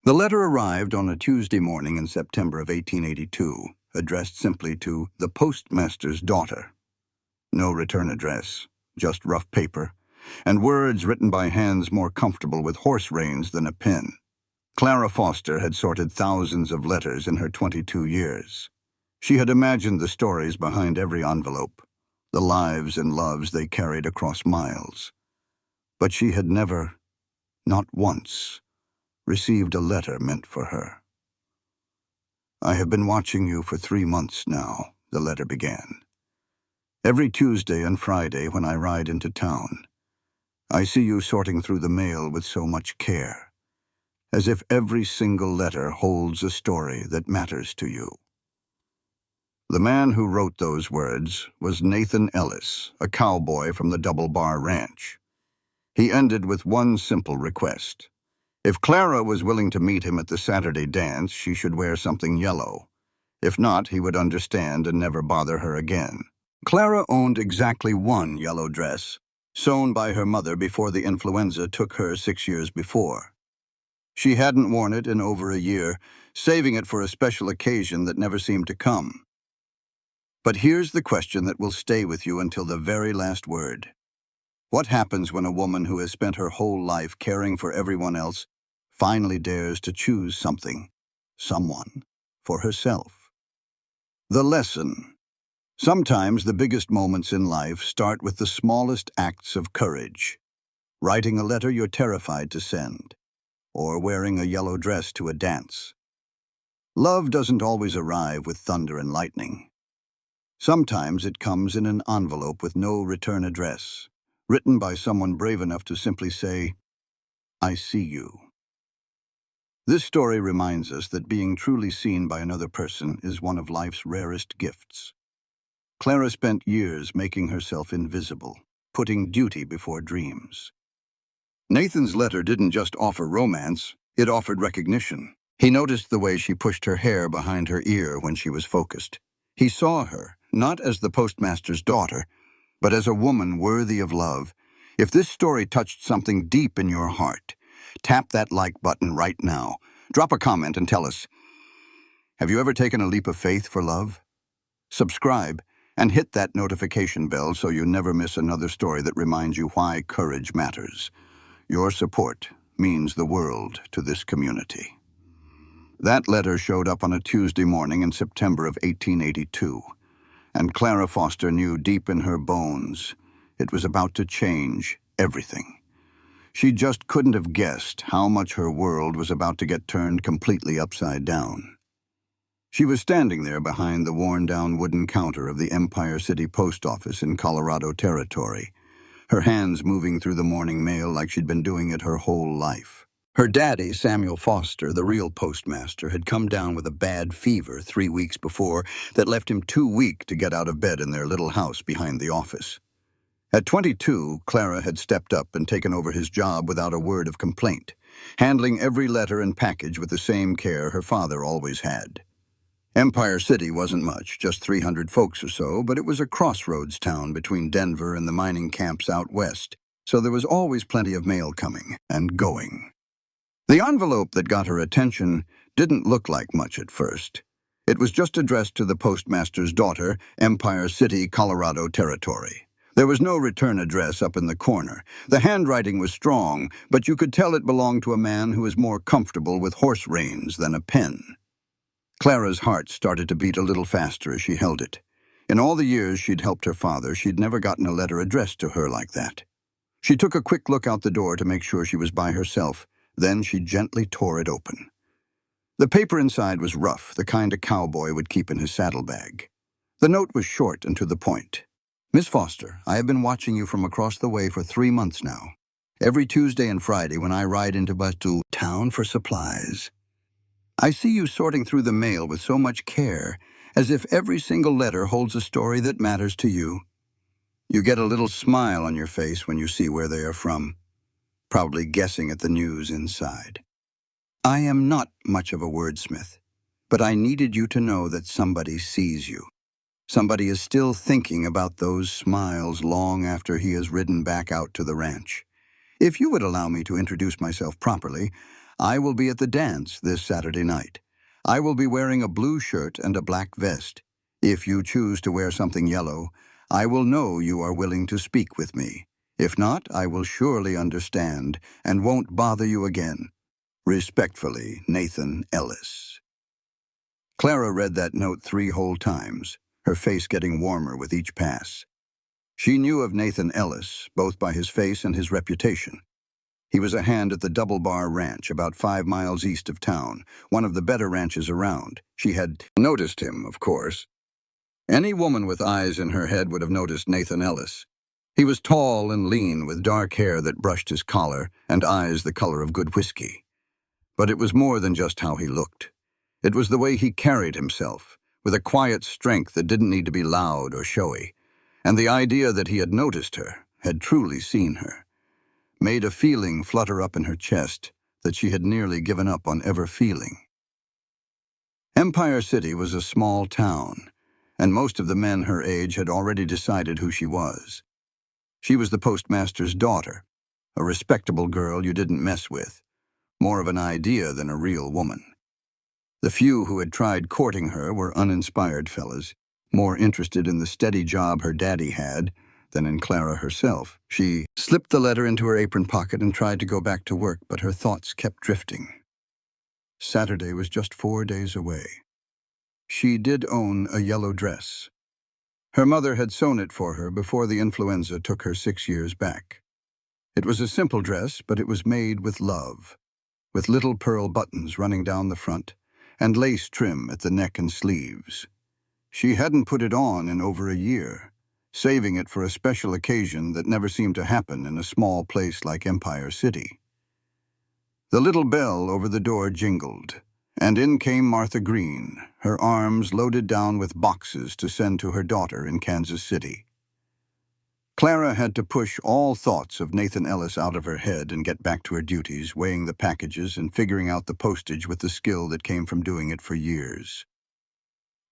The letter arrived on a Tuesday morning in September of 1882, addressed simply to the Postmaster's daughter. No return address, just rough paper, and words written by hands more comfortable with horse reins than a pen. Clara Foster had sorted thousands of letters in her 22 years. She had imagined the stories behind every envelope, the lives and loves they carried across miles. But she had never, not once, received a letter meant for her. "I have been watching you for 3 months now," the letter began. "Every Tuesday and Friday when I ride into town, I see you sorting through the mail with so much care, as if every single letter holds a story that matters to you." The man who wrote those words was Nathan Ellis, a cowboy from the Double Bar Ranch. He ended with one simple request. If Clara was willing to meet him at the Saturday dance, she should wear something yellow. If not, he would understand and never bother her again. Clara owned exactly one yellow dress, sewn by her mother before the influenza took her 6 years before. She hadn't worn it in over a year, saving it for a special occasion that never seemed to come. But here's the question that will stay with you until the very last word. What happens when a woman who has spent her whole life caring for everyone else finally dares to choose something, someone, for herself? The lesson. Sometimes the biggest moments in life start with the smallest acts of courage. Writing a letter you're terrified to send, or wearing a yellow dress to a dance. Love doesn't always arrive with thunder and lightning. Sometimes it comes in an envelope with no return address, written by someone brave enough to simply say, "I see you." This story reminds us that being truly seen by another person is one of life's rarest gifts. Clara spent years making herself invisible, putting duty before dreams. Nathan's letter didn't just offer romance, it offered recognition. He noticed the way she pushed her hair behind her ear when she was focused. He saw her, not as the postmaster's daughter, but as a woman worthy of love. If this story touched something deep in your heart, tap that like button right now. Drop a comment and tell us, have you ever taken a leap of faith for love? Subscribe and hit that notification bell so you never miss another story that reminds you why courage matters. Your support means the world to this community. That letter showed up on a Tuesday morning in September of 1882. And Clara Foster knew deep in her bones it was about to change everything. She just couldn't have guessed how much her world was about to get turned completely upside down. She was standing there behind the worn-down wooden counter of the Empire City Post Office in Colorado Territory, her hands moving through the morning mail like she'd been doing it her whole life. Her daddy, Samuel Foster, the real postmaster, had come down with a bad fever 3 weeks before that left him too weak to get out of bed in their little house behind the office. At 22, Clara had stepped up and taken over his job without a word of complaint, handling every letter and package with the same care her father always had. Empire City wasn't much, just 300 folks or so, but it was a crossroads town between Denver and the mining camps out west, so there was always plenty of mail coming and going. The envelope that got her attention didn't look like much at first. It was just addressed to the postmaster's daughter, Empire City, Colorado Territory. There was no return address up in the corner. The handwriting was strong, but you could tell it belonged to a man who was more comfortable with horse reins than a pen. Clara's heart started to beat a little faster as she held it. In all the years she'd helped her father, she'd never gotten a letter addressed to her like that. She took a quick look out the door to make sure she was by herself. Then she gently tore it open. The paper inside was rough, the kind a cowboy would keep in his saddlebag. The note was short and to the point. "Miss Foster, I have been watching you from across the way for 3 months now. Every Tuesday and Friday when I ride into town for supplies. I see you sorting through the mail with so much care, as if every single letter holds a story that matters to you. You get a little smile on your face when you see where they are from, probably guessing at the news inside. I am not much of a wordsmith, but I needed you to know that somebody sees you. Somebody is still thinking about those smiles long after he has ridden back out to the ranch. If you would allow me to introduce myself properly, I will be at the dance this Saturday night. I will be wearing a blue shirt and a black vest. If you choose to wear something yellow, I will know you are willing to speak with me. If not, I will surely understand and won't bother you again. Respectfully, Nathan Ellis. Clara read that note 3 whole times, her face getting warmer with each pass. She knew of Nathan Ellis, both by his face and his reputation. He was a hand at the Double Bar Ranch, about 5 miles east of town, one of the better ranches around. She had noticed him, of course. Any woman with eyes in her head would have noticed Nathan Ellis. He was tall and lean, with dark hair that brushed his collar and eyes the color of good whiskey. But it was more than just how he looked. It was the way he carried himself, with a quiet strength that didn't need to be loud or showy. And the idea that he had noticed her, had truly seen her, made a feeling flutter up in her chest that she had nearly given up on ever feeling. Empire City was a small town, and most of the men her age had already decided who she was. She was the postmaster's daughter, a respectable girl you didn't mess with, more of an idea than a real woman. The few who had tried courting her were uninspired fellas, more interested in the steady job her daddy had than in Clara herself. She slipped the letter into her apron pocket and tried to go back to work, but her thoughts kept drifting. Saturday was just 4 days away. She did own a yellow dress. Her mother had sewn it for her before the influenza took her 6 years back. It was a simple dress, but it was made with love, with little pearl buttons running down the front and lace trim at the neck and sleeves. She hadn't put it on in over a year, saving it for a special occasion that never seemed to happen in a small place like Empire City. The little bell over the door jingled, and in came Martha Green, her arms loaded down with boxes to send to her daughter in Kansas City. Clara had to push all thoughts of Nathan Ellis out of her head and get back to her duties, weighing the packages and figuring out the postage with the skill that came from doing it for years.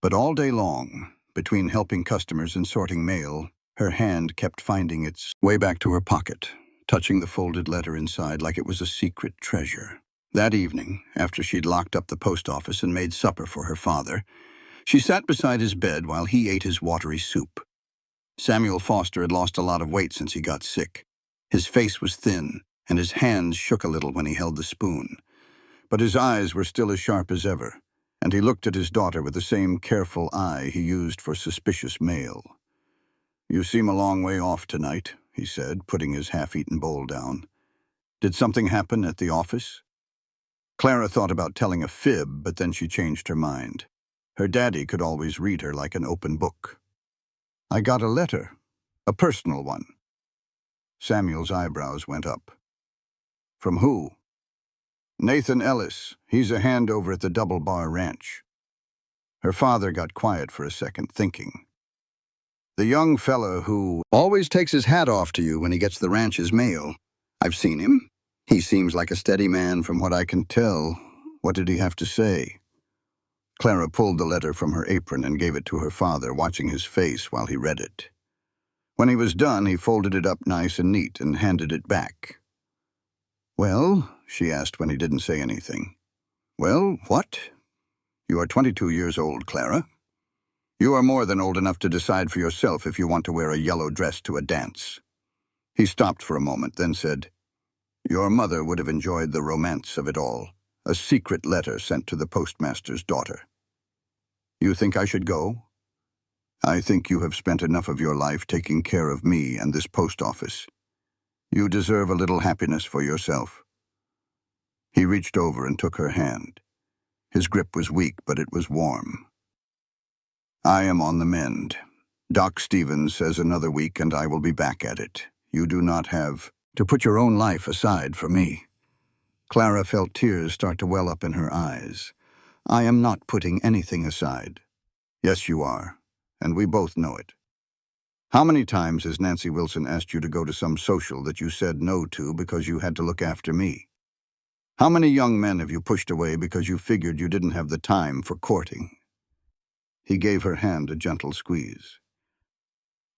But all day long, between helping customers and sorting mail, her hand kept finding its way back to her pocket, touching the folded letter inside like it was a secret treasure. That evening, after she'd locked up the post office and made supper for her father, she sat beside his bed while he ate his watery soup. Samuel Foster had lost a lot of weight since he got sick. His face was thin, and his hands shook a little when he held the spoon. But his eyes were still as sharp as ever, and he looked at his daughter with the same careful eye he used for suspicious mail. "You seem a long way off tonight," he said, putting his half-eaten bowl down. "Did something happen at the office?" Clara thought about telling a fib, but then she changed her mind. Her daddy could always read her like an open book. "I got a letter, a personal one." Samuel's eyebrows went up. "From who?" "Nathan Ellis. He's a hand over at the Double Bar Ranch." Her father got quiet for a second, thinking. "The young fella who always takes his hat off to you when he gets the ranch's mail. I've seen him. He seems like a steady man from what I can tell. What did he have to say?" Clara pulled the letter from her apron and gave it to her father, watching his face while he read it. When he was done, he folded it up nice and neat and handed it back. "Well?" she asked when he didn't say anything. "Well, what? You are 22 years old, Clara. You are more than old enough to decide for yourself if you want to wear a yellow dress to a dance." He stopped for a moment, then said, "Your mother would have enjoyed the romance of it all, a secret letter sent to the postmaster's daughter. You think I should go? I think you have spent enough of your life taking care of me and this post office. You deserve a little happiness for yourself." He reached over and took her hand. His grip was weak, but it was warm. "I am on the mend. Doc Stevens says another week and I will be back at it. You do not have to put your own life aside for me." Clara felt tears start to well up in her eyes. "I am not putting anything aside." "Yes, you are, and we both know it. How many times has Nancy Wilson asked you to go to some social that you said no to because you had to look after me? How many young men have you pushed away because you figured you didn't have the time for courting?" He gave her hand a gentle squeeze.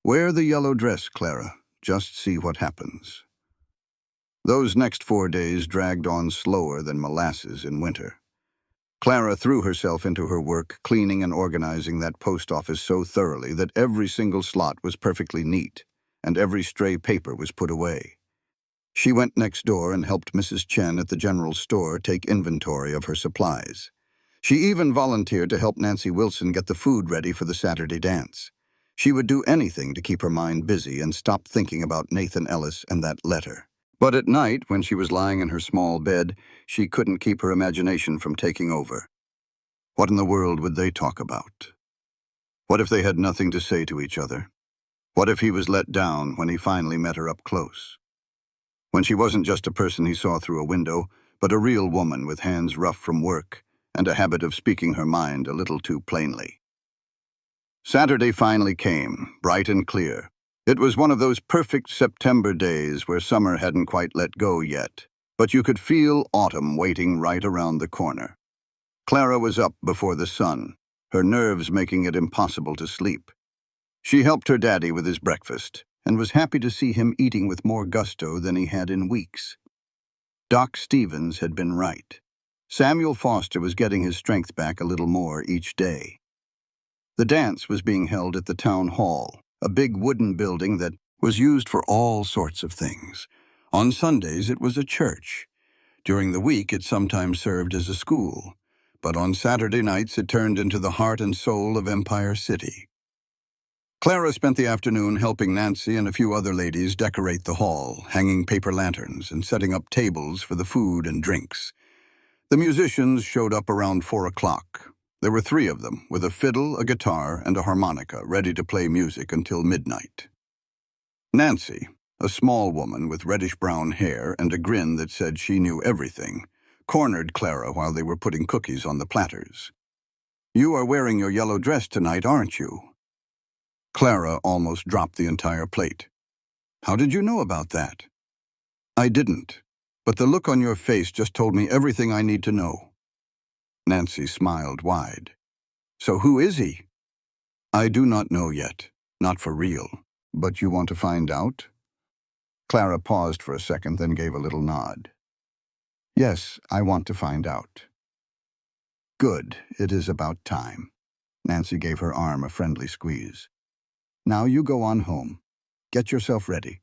"Wear the yellow dress, Clara. Just see what happens." Those next 4 days dragged on slower than molasses in winter. Clara threw herself into her work, cleaning and organizing that post office so thoroughly that every single slot was perfectly neat, and every stray paper was put away. She went next door and helped Mrs. Chen at the general store take inventory of her supplies. She even volunteered to help Nancy Wilson get the food ready for the Saturday dance. She would do anything to keep her mind busy and stop thinking about Nathan Ellis and that letter. But at night, when she was lying in her small bed, she couldn't keep her imagination from taking over. What in the world would they talk about? What if they had nothing to say to each other? What if he was let down when he finally met her up close? When she wasn't just a person he saw through a window, but a real woman with hands rough from work and a habit of speaking her mind a little too plainly. Saturday finally came, bright and clear. It was one of those perfect September days where summer hadn't quite let go yet, but you could feel autumn waiting right around the corner. Clara was up before the sun, her nerves making it impossible to sleep. She helped her daddy with his breakfast and was happy to see him eating with more gusto than he had in weeks. Doc Stevens had been right. Samuel Foster was getting his strength back a little more each day. The dance was being held at the town hall, a big wooden building that was used for all sorts of things. On Sundays, it was a church. During the week, it sometimes served as a school. But on Saturday nights, it turned into the heart and soul of Empire City. Clara spent the afternoon helping Nancy and a few other ladies decorate the hall, hanging paper lanterns and setting up tables for the food and drinks. The musicians showed up around 4 o'clock. There were 3 of them, with a fiddle, a guitar, and a harmonica, ready to play music until midnight. Nancy, a small woman with reddish-brown hair and a grin that said she knew everything, cornered Clara while they were putting cookies on the platters. "You are wearing your yellow dress tonight, aren't you?" Clara almost dropped the entire plate. "How did you know about that?" "I didn't, but the look on your face just told me everything I need to know." Nancy smiled wide. "So who is he?" "I do not know yet, not for real. But you want to find out?" Clara paused for a second, then gave a little nod. "Yes, I want to find out." "Good, it is about time." Nancy gave her arm a friendly squeeze. "Now you go on home. Get yourself ready.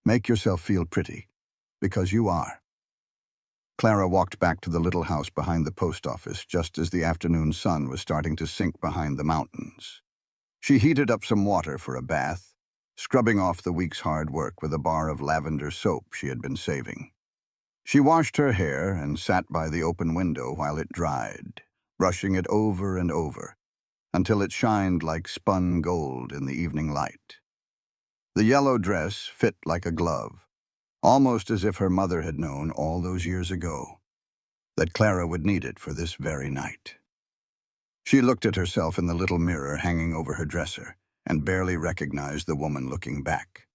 Make yourself feel pretty, because you are." Clara walked back to the little house behind the post office just as the afternoon sun was starting to sink behind the mountains. She heated up some water for a bath, scrubbing off the week's hard work with a bar of lavender soap she had been saving. She washed her hair and sat by the open window while it dried, brushing it over and over, until it shined like spun gold in the evening light. The yellow dress fit like a glove, almost as if her mother had known all those years ago that Clara would need it for this very night. She looked at herself in the little mirror hanging over her dresser and barely recognized the woman looking back.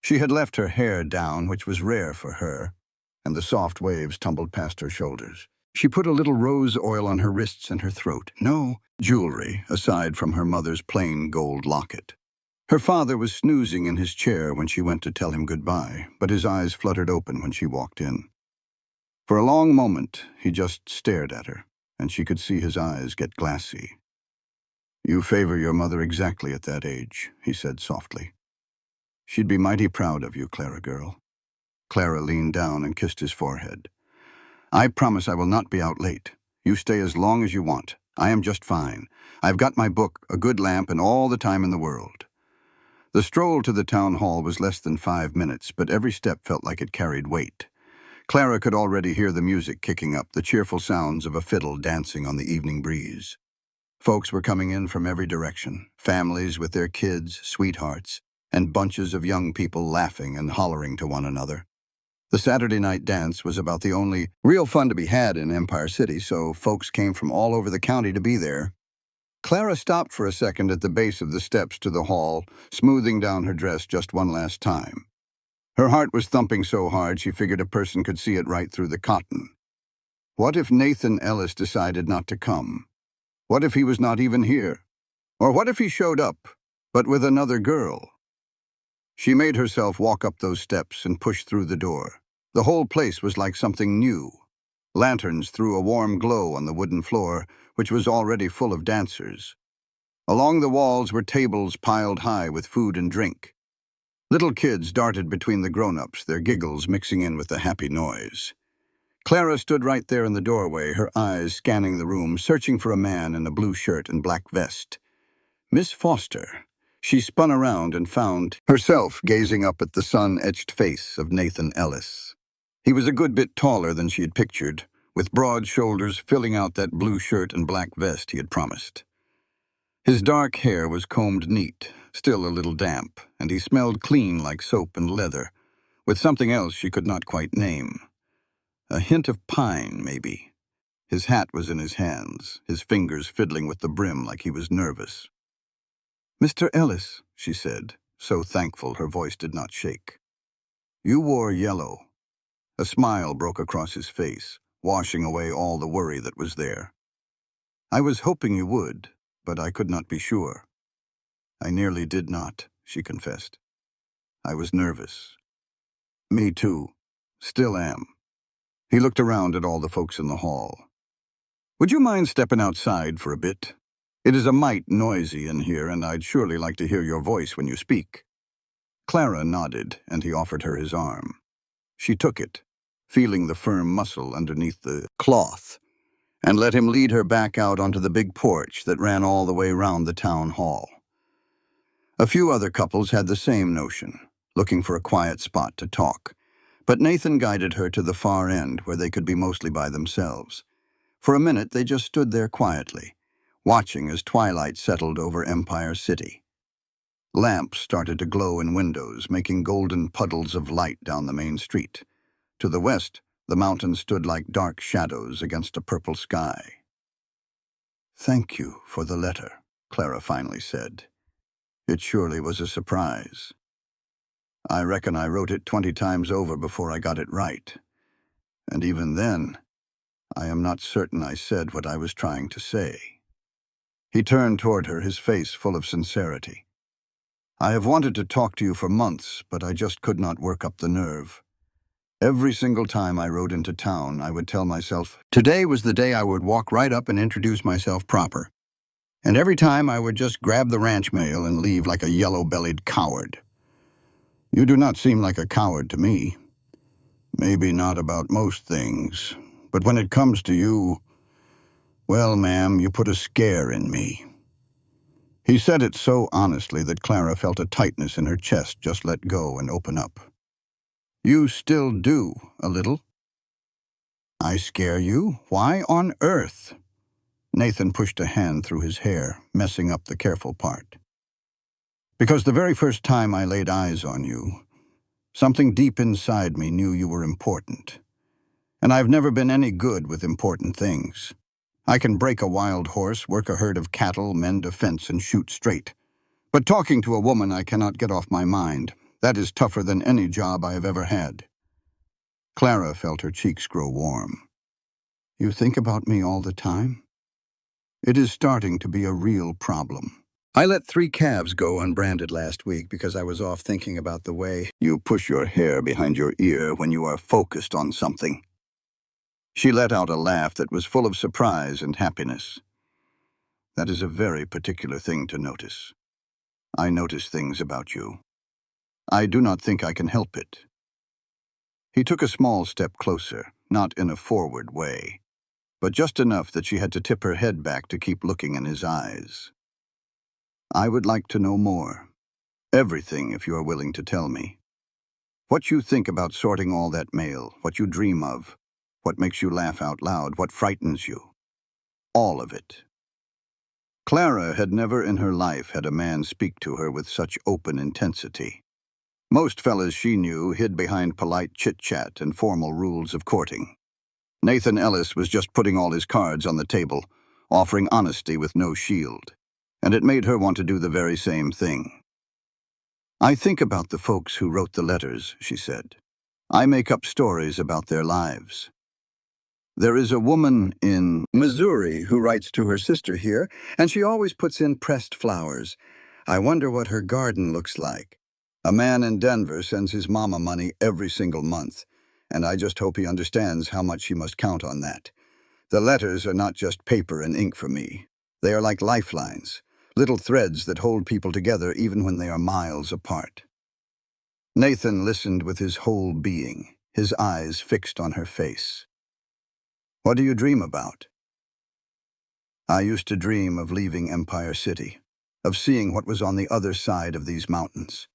She had left her hair down, which was rare for her, and the soft waves tumbled past her shoulders. She put a little rose oil on her wrists and her throat. No jewelry, aside from her mother's plain gold locket. Her father was snoozing in his chair when she went to tell him goodbye, but his eyes fluttered open when she walked in. For a long moment, he just stared at her, and she could see his eyes get glassy. "You favor your mother exactly at that age," he said softly. "She'd be mighty proud of you, Clara girl." Clara leaned down and kissed his forehead. "I promise I will not be out late. You stay as long as you want. I am just fine. I've got my book, a good lamp, and all the time in the world." The stroll to the town hall was less than 5 minutes, but every step felt like it carried weight. Clara could already hear the music kicking up, the cheerful sounds of a fiddle dancing on the evening breeze. Folks were coming in from every direction, families with their kids, sweethearts, and bunches of young people laughing and hollering to one another. The Saturday night dance was about the only real fun to be had in Empire City, so folks came from all over the county to be there. Clara stopped for a second at the base of the steps to the hall, smoothing down her dress just one last time. Her heart was thumping so hard she figured a person could see it right through the cotton. What if Nathan Ellis decided not to come? What if he was not even here? Or what if he showed up, but with another girl? She made herself walk up those steps and push through the door. The whole place was like something new. Lanterns threw a warm glow on the wooden floor, which was already full of dancers. Along the walls were tables piled high with food and drink. Little kids darted between the grown-ups, their giggles mixing in with the happy noise. Clara stood right there in the doorway, her eyes scanning the room, searching for a man in a blue shirt and black vest. Miss Foster. She spun around and found herself gazing up at the sun-etched face of Nathan Ellis. He was a good bit taller than she had pictured, with broad shoulders filling out that blue shirt and black vest he had promised. His dark hair was combed neat, still a little damp, and he smelled clean like soap and leather, with something else she could not quite name. A hint of pine, maybe. His hat was in his hands, his fingers fiddling with the brim like he was nervous. "Mr. Ellis," she said, so thankful her voice did not shake. "You wore yellow." A smile broke across his face, washing away all the worry that was there. "I was hoping you would, but I could not be sure." "I nearly did not," she confessed. "I was nervous." "Me too. Still am." He looked around at all the folks in the hall. "Would you mind stepping outside for a bit? It is a mite noisy in here, and I'd surely like to hear your voice when you speak." Clara nodded, and he offered her his arm. She took it, feeling the firm muscle underneath the cloth, and let him lead her back out onto the big porch that ran all the way round the town hall. A few other couples had the same notion, looking for a quiet spot to talk, but Nathan guided her to the far end where they could be mostly by themselves. For a minute they just stood there quietly, watching as twilight settled over Empire City. Lamps started to glow in windows, making golden puddles of light down the main street. To the west, the mountains stood like dark shadows against a purple sky. "Thank you for the letter," Clara finally said. "It surely was a surprise. I reckon I wrote it 20 times over before I got it right. And even then, I am not certain I said what I was trying to say." He turned toward her, his face full of sincerity. "I have wanted to talk to you for months, but I just could not work up the nerve. Every single time I rode into town, I would tell myself today was the day I would walk right up and introduce myself proper. And every time I would just grab the ranch mail and leave like a yellow-bellied coward. You do not seem like a coward to me. Maybe not about most things, but when it comes to you, well, ma'am, you put a scare in me." He said it so honestly that Clara felt a tightness in her chest just let go and open up. "You still do, a little." "I scare you? Why on earth?" Nathan pushed a hand through his hair, messing up the careful part. "Because the very first time I laid eyes on you, something deep inside me knew you were important. And I've never been any good with important things. I can break a wild horse, work a herd of cattle, mend a fence, and shoot straight. But talking to a woman I cannot get off my mind. That is tougher than any job I have ever had." Clara felt her cheeks grow warm. "You think about me all the time? It is starting to be a real problem. I let 3 calves go unbranded last week because I was off thinking about the way you push your hair behind your ear when you are focused on something." She let out a laugh that was full of surprise and happiness. "That is a very particular thing to notice. I notice things about you. I do not think I can help it." He took a small step closer, not in a forward way, but just enough that she had to tip her head back to keep looking in his eyes. "I would like to know more. Everything, if you are willing to tell me. What you think about sorting all that mail, what you dream of, what makes you laugh out loud, what frightens you. All of it." Clara had never in her life had a man speak to her with such open intensity. Most fellas she knew hid behind polite chit-chat and formal rules of courting. Nathan Ellis was just putting all his cards on the table, offering honesty with no shield, and it made her want to do the very same thing. "I think about the folks who wrote the letters," she said. "I make up stories about their lives. There is a woman in Missouri who writes to her sister here, and she always puts in pressed flowers. I wonder what her garden looks like. A man in Denver sends his mama money every single month, and I just hope he understands how much she must count on that. The letters are not just paper and ink for me. They are like lifelines, little threads that hold people together even when they are miles apart. Nathan listened with his whole being, his eyes fixed on her face. "What do you dream about?" "I used to dream of leaving Empire City, of seeing what was on the other side of these mountains.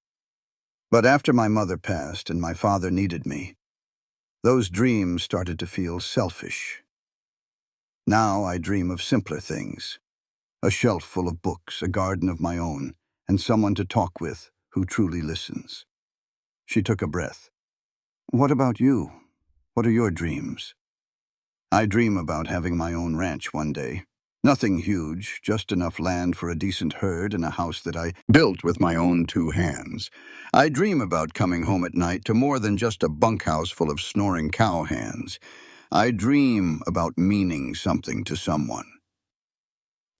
But after my mother passed and my father needed me, those dreams started to feel selfish. Now I dream of simpler things, a shelf full of books, a garden of my own, and someone to talk with who truly listens." She took a breath. "What about you? What are your dreams?" "I dream about having my own ranch one day. Nothing huge, just enough land for a decent herd and a house that I built with my own two hands. I dream about coming home at night to more than just a bunkhouse full of snoring cowhands. I dream about meaning something to someone."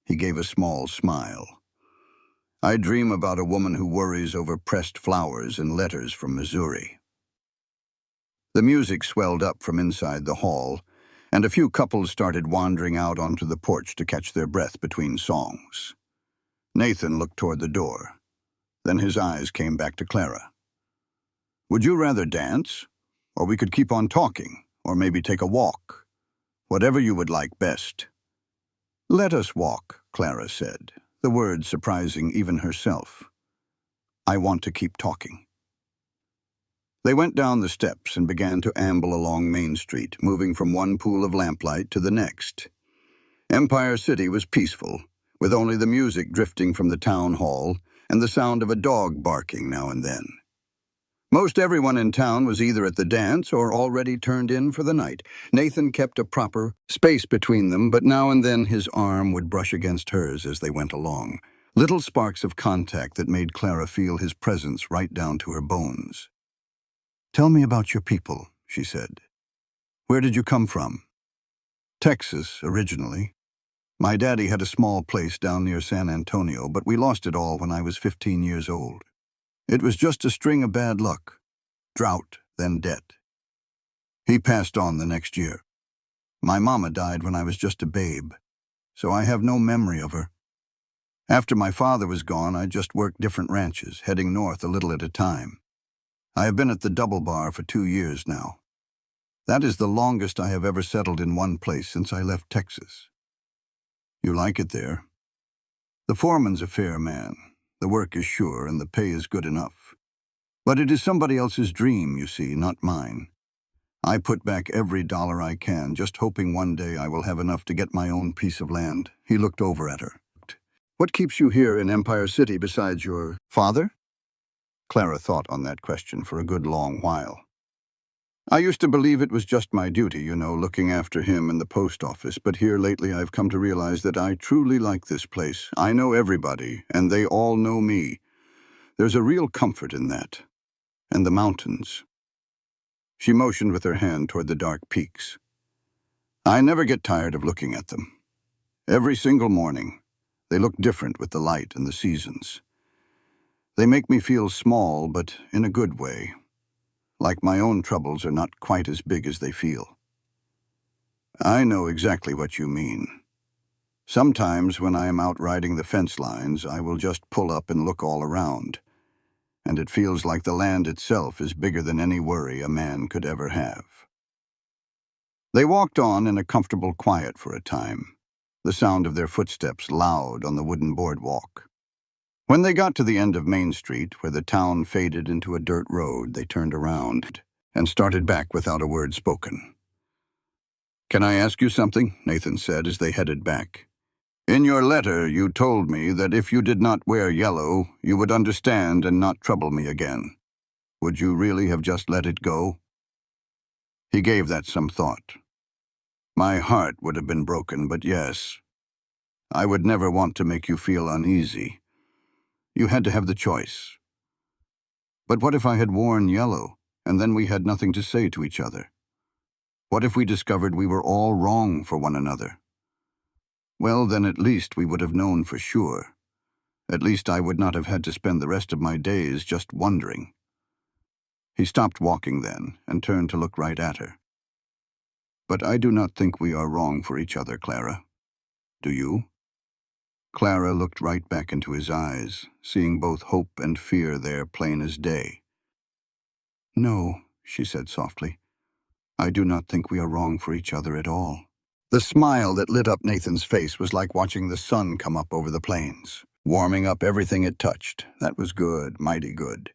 He gave a small smile. "I dream about a woman who worries over pressed flowers and letters from Missouri." The music swelled up from inside the hall, and a few couples started wandering out onto the porch to catch their breath between songs. Nathan looked toward the door. Then his eyes came back to Clara. "Would you rather dance? Or we could keep on talking, or maybe take a walk. Whatever you would like best." "Let us walk," Clara said, the words surprising even herself. "I want to keep talking." They went down the steps and began to amble along Main Street, moving from one pool of lamplight to the next. Empire City was peaceful, with only the music drifting from the town hall and the sound of a dog barking now and then. Most everyone in town was either at the dance or already turned in for the night. Nathan kept a proper space between them, but now and then his arm would brush against hers as they went along. Little sparks of contact that made Clara feel his presence right down to her bones. "Tell me about your people," she said. "Where did you come from?" "Texas, originally. My daddy had a small place down near San Antonio, but we lost it all when I was 15 years old. It was just a string of bad luck. Drought, then debt. He passed on the next year. My mama died when I was just a babe, so I have no memory of her. After my father was gone, I just worked different ranches, heading north a little at a time. I have been at the Double Bar for 2 years now. That is the longest I have ever settled in one place since I left Texas." "You like it there?" "The foreman's a fair man. The work is sure and the pay is good enough. But it is somebody else's dream, you see, not mine. I put back every dollar I can, just hoping one day I will have enough to get my own piece of land." He looked over at her. "What keeps you here in Empire City besides your father?" Clara thought on that question for a good long while. "I used to believe it was just my duty, looking after him in the post office, but here lately I've come to realize that I truly like this place. I know everybody, and they all know me. There's a real comfort in that. And the mountains." She motioned with her hand toward the dark peaks. "I never get tired of looking at them. Every single morning, they look different with the light and the seasons. They make me feel small, but in a good way. Like my own troubles are not quite as big as they feel." "I know exactly what you mean. Sometimes when I am out riding the fence lines, I will just pull up and look all around, and it feels like the land itself is bigger than any worry a man could ever have." They walked on in a comfortable quiet for a time, the sound of their footsteps loud on the wooden boardwalk. When they got to the end of Main Street, where the town faded into a dirt road, they turned around and started back without a word spoken. "Can I ask you something?" Nathan said as they headed back. "In your letter, you told me that if you did not wear yellow, you would understand and not trouble me again. Would you really have just let it go?" He gave that some thought. "My heart would have been broken, but yes. I would never want to make you feel uneasy. You had to have the choice. But what if I had worn yellow, and then we had nothing to say to each other? What if we discovered we were all wrong for one another? Well, then at least we would have known for sure. At least I would not have had to spend the rest of my days just wondering. He stopped walking then and turned to look right at her. But I do not think we are wrong for each other, Clara. Do you? Clara looked right back into his eyes, seeing both hope and fear there plain as day. No, she said softly. I do not think we are wrong for each other at all. The smile that lit up Nathan's face was like watching the sun come up over the plains, warming up everything it touched. That was good, mighty good.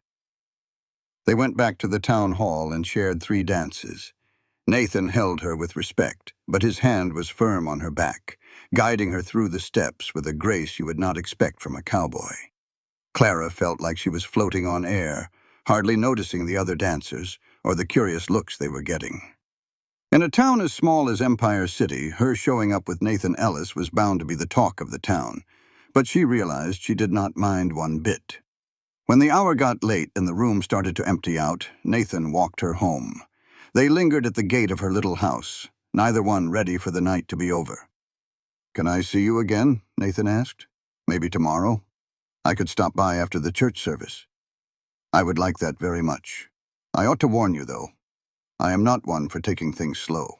They went back to the town hall and shared 3 dances. Nathan held her with respect, but his hand was firm on her back, guiding her through the steps with a grace you would not expect from a cowboy. Clara felt like she was floating on air, hardly noticing the other dancers or the curious looks they were getting. In a town as small as Empire City, her showing up with Nathan Ellis was bound to be the talk of the town, but she realized she did not mind one bit. When the hour got late and the room started to empty out, Nathan walked her home. They lingered at the gate of her little house, neither one ready for the night to be over. "Can I see you again?" Nathan asked. "Maybe tomorrow? I could stop by after the church service." "I would like that very much. I ought to warn you, though. I am not one for taking things slow.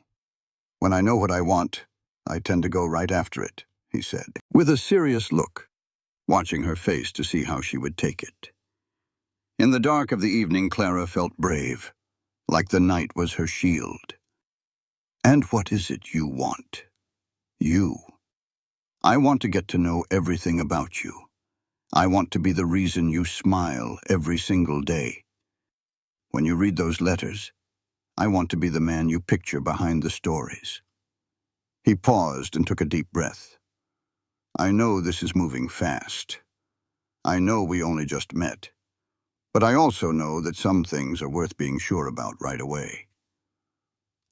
When I know what I want, I tend to go right after it," he said, with a serious look, watching her face to see how she would take it. In the dark of the evening, Clara felt brave, like the night was her shield. "And what is it you want?" "You. I want to get to know everything about you. I want to be the reason you smile every single day. When you read those letters, I want to be the man you picture behind the stories." He paused and took a deep breath. "I know this is moving fast. I know we only just met. But I also know that some things are worth being sure about right away."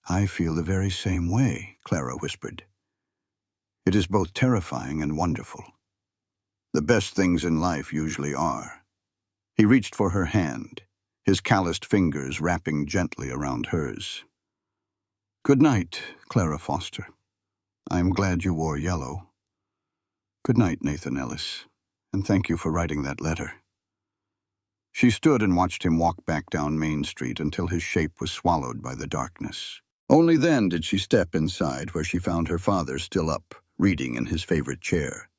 "I feel the very same way," Clara whispered. "It is both terrifying and wonderful. The best things in life usually are." He reached for her hand, his calloused fingers wrapping gently around hers. "Good night, Clara Foster. I am glad you wore yellow. Good night, Nathan Ellis, and thank you for writing that letter." She stood and watched him walk back down Main Street until his shape was swallowed by the darkness. Only then did she step inside, where she found her father still up, reading in his favorite chair.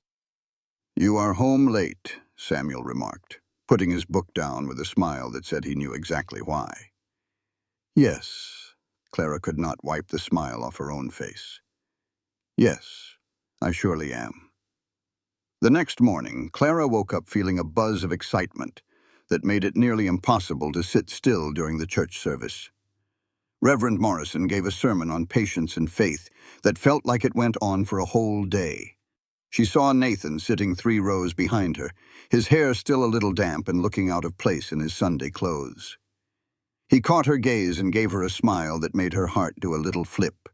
"You are home late," Samuel remarked, putting his book down with a smile that said he knew exactly why. "Yes." Clara could not wipe the smile off her own face. "Yes, I surely am." The next morning, Clara woke up feeling a buzz of excitement that made it nearly impossible to sit still during the church service. Reverend Morrison gave a sermon on patience and faith that felt like it went on for a whole day. She saw Nathan sitting 3 rows behind her, his hair still a little damp and looking out of place in his Sunday clothes. He caught her gaze and gave her a smile that made her heart do a little flip.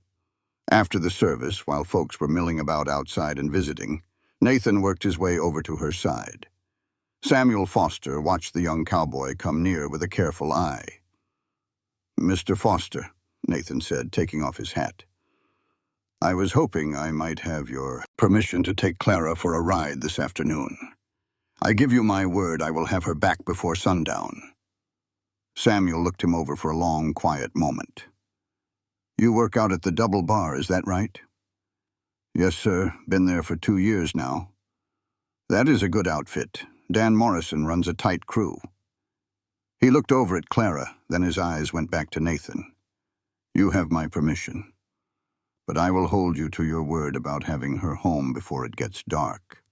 After the service, while folks were milling about outside and visiting, Nathan worked his way over to her side. Samuel Foster watched the young cowboy come near with a careful eye. "Mr. Foster," Nathan said, taking off his hat. "I was hoping I might have your permission to take Clara for a ride this afternoon. I give you my word I will have her back before sundown." Samuel looked him over for a long, quiet moment. "You work out at the Double Bar, is that right?" "Yes, sir. Been there for 2 years now." "That is a good outfit. Dan Morrison runs a tight crew." He looked over at Clara, then his eyes went back to Nathan. "You have my permission. But I will hold you to your word about having her home before it gets dark."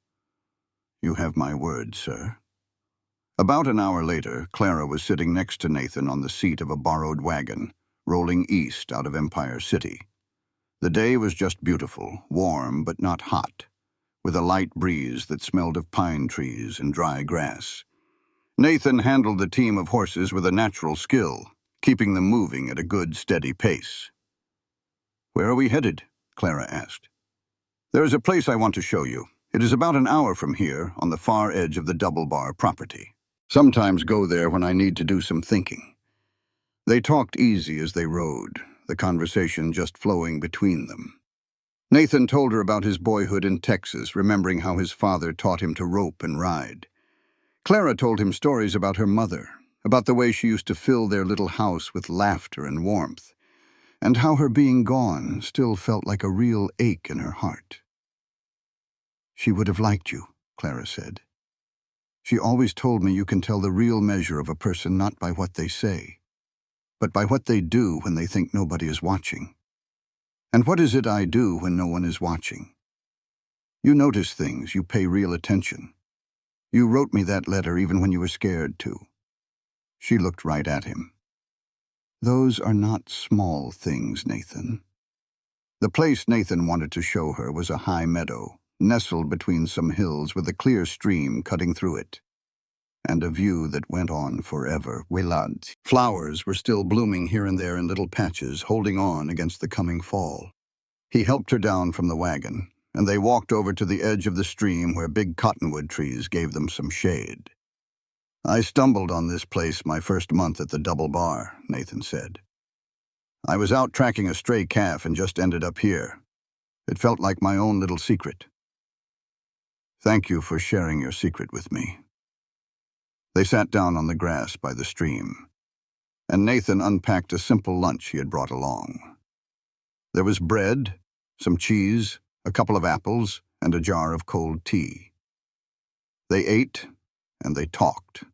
"You have my word, sir." About an hour later, Clara was sitting next to Nathan on the seat of a borrowed wagon, rolling east out of Empire City. The day was just beautiful, warm but not hot, with a light breeze that smelled of pine trees and dry grass. Nathan handled the team of horses with a natural skill, keeping them moving at a good, steady pace. "Where are we headed?" Clara asked. "There is a place I want to show you. It is about an hour from here, on the far edge of the Double Bar property. Sometimes go there when I need to do some thinking." They talked easy as they rode, the conversation just flowing between them. Nathan told her about his boyhood in Texas, remembering how his father taught him to rope and ride. Clara told him stories about her mother, about the way she used to fill their little house with laughter and warmth, and how her being gone still felt like a real ache in her heart. "She would have liked you," Clara said. "She always told me you can tell the real measure of a person not by what they say, but by what they do when they think nobody is watching. And what is it I do when no one is watching? You notice things, you pay real attention. You wrote me that letter even when you were scared to." She looked right at him. "Those are not small things, Nathan." The place Nathan wanted to show her was a high meadow, nestled between some hills with a clear stream cutting through it, and a view that went on forever. Welad. Flowers were still blooming here and there in little patches, holding on against the coming fall. He helped her down from the wagon, and they walked over to the edge of the stream where big cottonwood trees gave them some shade. "I stumbled on this place my first month at the Double Bar," Nathan said. "I was out tracking a stray calf and just ended up here. It felt like my own little secret." "Thank you for sharing your secret with me." They sat down on the grass by the stream, and Nathan unpacked a simple lunch he had brought along. There was bread, some cheese, a couple of apples, and a jar of cold tea. They ate, and they talked,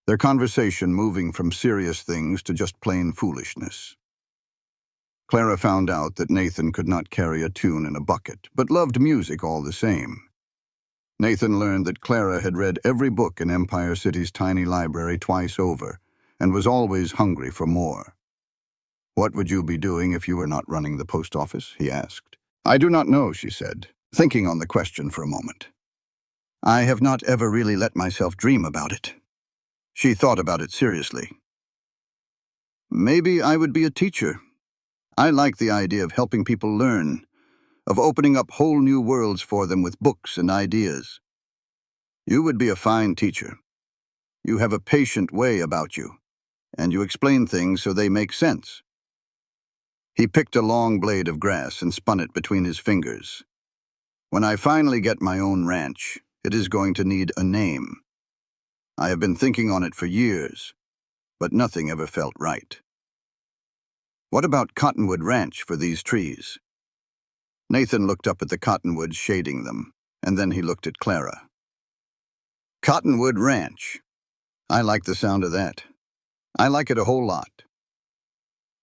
their conversation moving from serious things to just plain foolishness. Clara found out that Nathan could not carry a tune in a bucket, but loved music all the same. Nathan learned that Clara had read every book in Empire City's tiny library twice over, and was always hungry for more. "What would you be doing if you were not running the post office?" he asked. "I do not know," she said, thinking on the question for a moment. "I have not ever really let myself dream about it." She thought about it seriously. "Maybe I would be a teacher. I like the idea of helping people learn, of opening up whole new worlds for them with books and ideas. You would be a fine teacher. You have a patient way about you, and you explain things so they make sense." He picked a long blade of grass and spun it between his fingers. "When I finally get my own ranch, it is going to need a name. I have been thinking on it for years, but nothing ever felt right. What about Cottonwood Ranch for these trees?" Nathan looked up at the cottonwoods shading them, and then he looked at Clara. "Cottonwood Ranch. I like the sound of that. I like it a whole lot."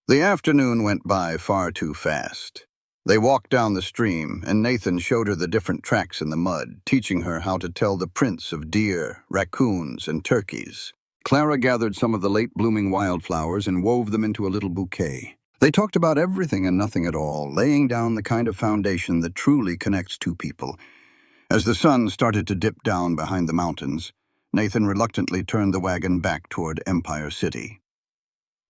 The afternoon went by far too fast. They walked down the stream, and Nathan showed her the different tracks in the mud, teaching her how to tell the prints of deer, raccoons, and turkeys. Clara gathered some of the late-blooming wildflowers and wove them into a little bouquet. They talked about everything and nothing at all, laying down the kind of foundation that truly connects two people. As the sun started to dip down behind the mountains, Nathan reluctantly turned the wagon back toward Empire City.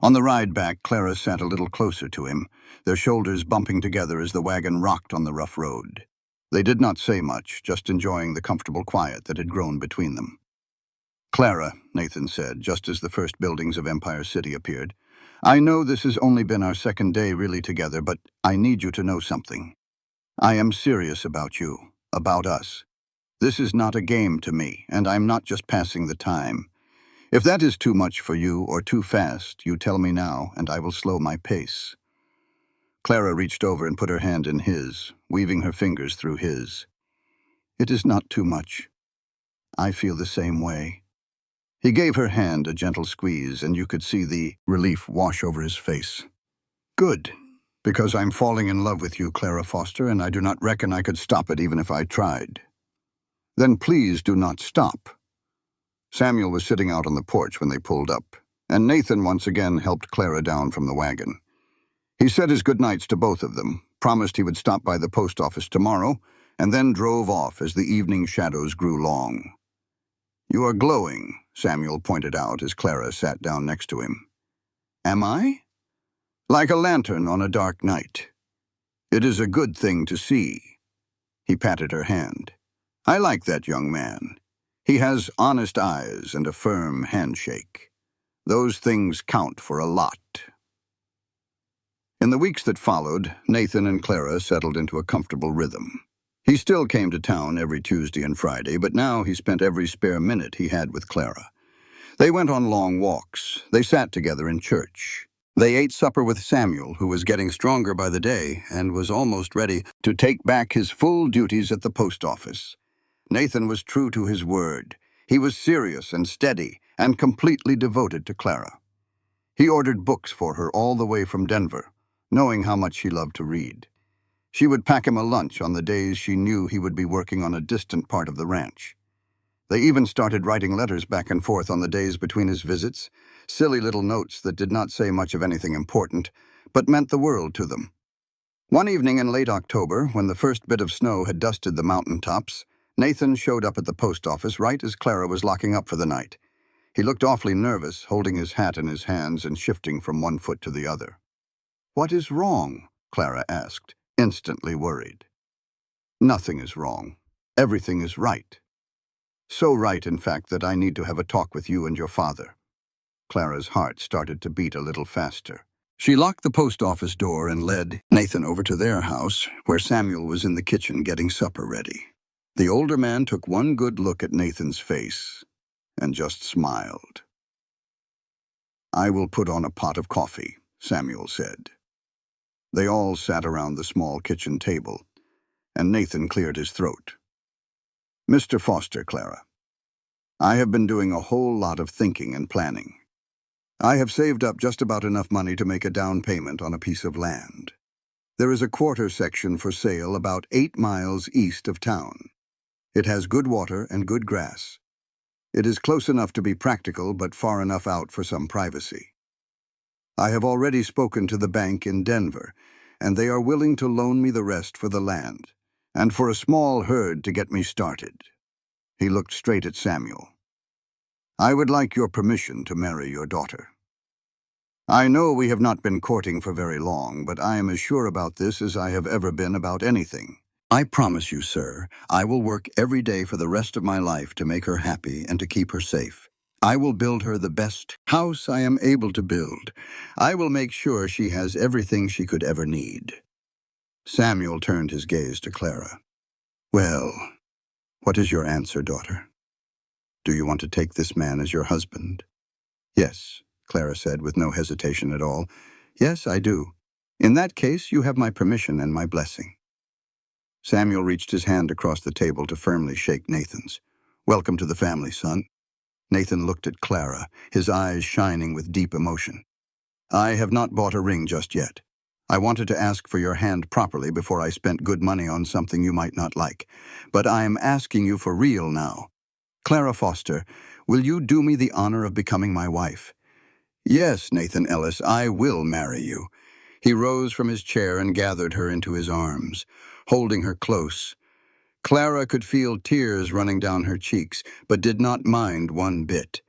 On the ride back, Clara sat a little closer to him, their shoulders bumping together as the wagon rocked on the rough road. They did not say much, just enjoying the comfortable quiet that had grown between them. "Clara," Nathan said, just as the first buildings of Empire City appeared, "I know this has only been our second day really together, but I need you to know something. I am serious about you, about us. This is not a game to me, and I'm not just passing the time. If that is too much for you or too fast, you tell me now, and I will slow my pace." Clara reached over and put her hand in his, weaving her fingers through his. "It is not too much. I feel the same way." He gave her hand a gentle squeeze, and you could see the relief wash over his face. "Good, because I'm falling in love with you, Clara Foster, and I do not reckon I could stop it even if I tried." "Then please do not stop." Samuel was sitting out on the porch when they pulled up, and Nathan once again helped Clara down from the wagon. He said his goodnights to both of them, promised he would stop by the post office tomorrow, and then drove off as the evening shadows grew long. "You are glowing," Samuel pointed out as Clara sat down next to him. "Am I?" "Like a lantern on a dark night. It is a good thing to see." He patted her hand. "I like that young man. He has honest eyes and a firm handshake. Those things count for a lot." In the weeks that followed, Nathan and Clara settled into a comfortable rhythm. He still came to town every Tuesday and Friday, but now he spent every spare minute he had with Clara. They went on long walks. They sat together in church. They ate supper with Samuel, who was getting stronger by the day and was almost ready to take back his full duties at the post office. Nathan was true to his word. He was serious and steady and completely devoted to Clara. He ordered books for her all the way from Denver, knowing how much she loved to read. She would pack him a lunch on the days she knew he would be working on a distant part of the ranch. They even started writing letters back and forth on the days between his visits, silly little notes that did not say much of anything important, but meant the world to them. One evening in late October, when the first bit of snow had dusted the mountaintops, Nathan showed up at the post office right as Clara was locking up for the night. He looked awfully nervous, holding his hat in his hands and shifting from one foot to the other. "What is wrong?" Clara asked, instantly worried. "Nothing is wrong. Everything is right. So right, in fact, that I need to have a talk with you and your father." Clara's heart started to beat a little faster. She locked the post office door and led Nathan over to their house, where Samuel was in the kitchen getting supper ready. The older man took one good look at Nathan's face and just smiled. "I will put on a pot of coffee," Samuel said. They all sat around the small kitchen table, and Nathan cleared his throat. "Mr. Foster, Clara, I have been doing a whole lot of thinking and planning. I have saved up just about enough money to make a down payment on a piece of land. There is a quarter section for sale about 8 miles east of town. It has good water and good grass. It is close enough to be practical, but far enough out for some privacy. I have already spoken to the bank in Denver, and they are willing to loan me the rest for the land, and for a small herd to get me started." He looked straight at Samuel. "I would like your permission to marry your daughter. I know we have not been courting for very long, but I am as sure about this as I have ever been about anything. I promise you, sir, I will work every day for the rest of my life to make her happy and to keep her safe. I will build her the best house I am able to build. I will make sure she has everything she could ever need." Samuel turned his gaze to Clara. "Well, what is your answer, daughter? Do you want to take this man as your husband?" "Yes," Clara said with no hesitation at all. "Yes, I do. In that case, you have my permission and my blessing." Samuel reached his hand across the table to firmly shake Nathan's. "Welcome to the family, son." Nathan looked at Clara, his eyes shining with deep emotion. "I have not bought a ring just yet. I wanted to ask for your hand properly before I spent good money on something you might not like. But I am asking you for real now. Clara Foster, will you do me the honor of becoming my wife?" "Yes, Nathan Ellis, I will marry you." He rose from his chair and gathered her into his arms, holding her close. Clara could feel tears running down her cheeks, but did not mind one bit.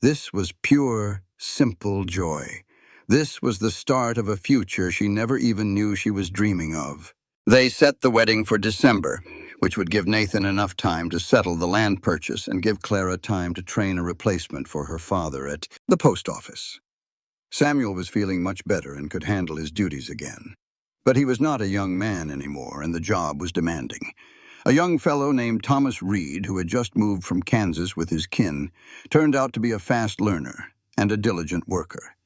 This was pure, simple joy. This was the start of a future she never even knew she was dreaming of. They set the wedding for December, which would give Nathan enough time to settle the land purchase and give Clara time to train a replacement for her father at the post office. Samuel was feeling much better and could handle his duties again. But he was not a young man anymore, and the job was demanding. A young fellow named Thomas Reed, who had just moved from Kansas with his kin, turned out to be a fast learner and a diligent worker.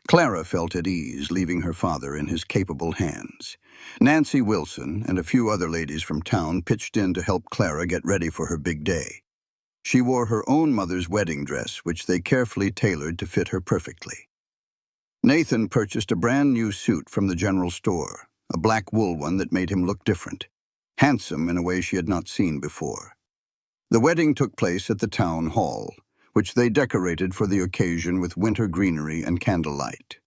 Clara felt at ease, leaving her father in his capable hands. Nancy Wilson and a few other ladies from town pitched in to help Clara get ready for her big day. She wore her own mother's wedding dress, which they carefully tailored to fit her perfectly. Nathan purchased a brand new suit from the general store, a black wool one that made him look different, handsome in a way she had not seen before. The wedding took place at the town hall, which they decorated for the occasion with winter greenery and candlelight.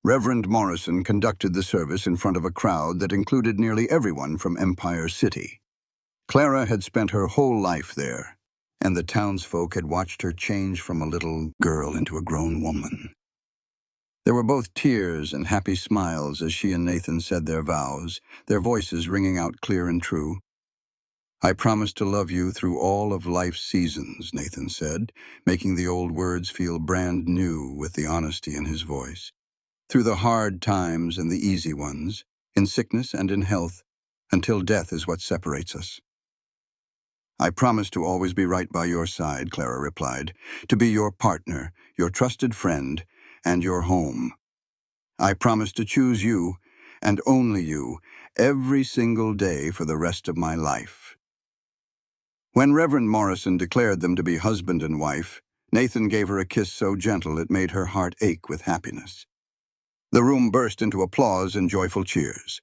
Reverend Morrison conducted the service in front of a crowd that included nearly everyone from Empire City. Clara had spent her whole life there, and the townsfolk had watched her change from a little girl into a grown woman. There were both tears and happy smiles as she and Nathan said their vows, their voices ringing out clear and true. "I promise to love you through all of life's seasons," Nathan said, making the old words feel brand new with the honesty in his voice. through the hard times and the easy ones, in sickness and in health, until death is what separates us. I promise to always be right by your side, Clara replied, to be your partner, your trusted friend, and your home. I promise to choose you, and only you, every single day for the rest of my life. When Reverend Morrison declared them to be husband and wife, Nathan gave her a kiss so gentle it made her heart ache with happiness. The room burst into applause and joyful cheers.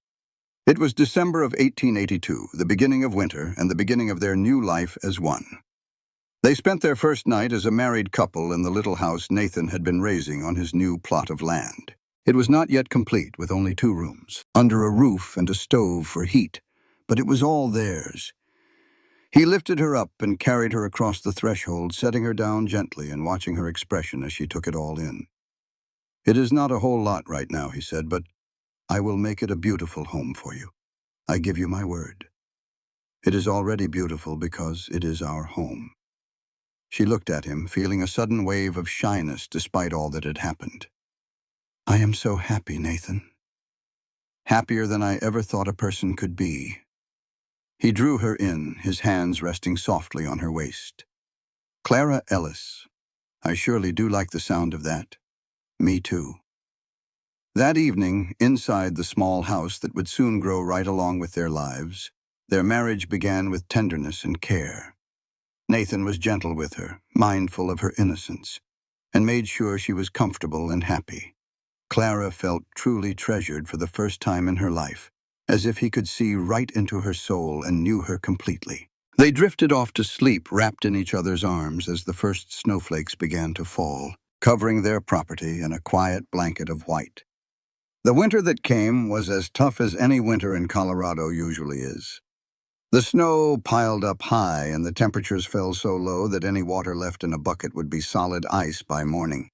It was December of 1882, the beginning of winter and the beginning of their new life as one. They spent their first night as a married couple in the little house Nathan had been raising on his new plot of land. It was not yet complete, with only 2 rooms, under a roof and a stove for heat, but it was all theirs. He lifted her up and carried her across the threshold, setting her down gently and watching her expression as she took it all in. "It is not a whole lot right now," he said, "but I will make it a beautiful home for you. I give you my word. It is already beautiful because it is our home." She looked at him, feeling a sudden wave of shyness despite all that had happened. "I am so happy, Nathan. Happier than I ever thought a person could be." He drew her in, his hands resting softly on her waist. "Clara Ellis. I surely do like the sound of that. Me too." That evening, inside the small house that would soon grow right along with their lives, their marriage began with tenderness and care. Nathan was gentle with her, mindful of her innocence, and made sure she was comfortable and happy. Clara felt truly treasured for the first time in her life, as if he could see right into her soul and knew her completely. They drifted off to sleep, wrapped in each other's arms as the first snowflakes began to fall, covering their property in a quiet blanket of white. The winter that came was as tough as any winter in Colorado usually is. The snow piled up high and the temperatures fell so low that any water left in a bucket would be solid ice by morning.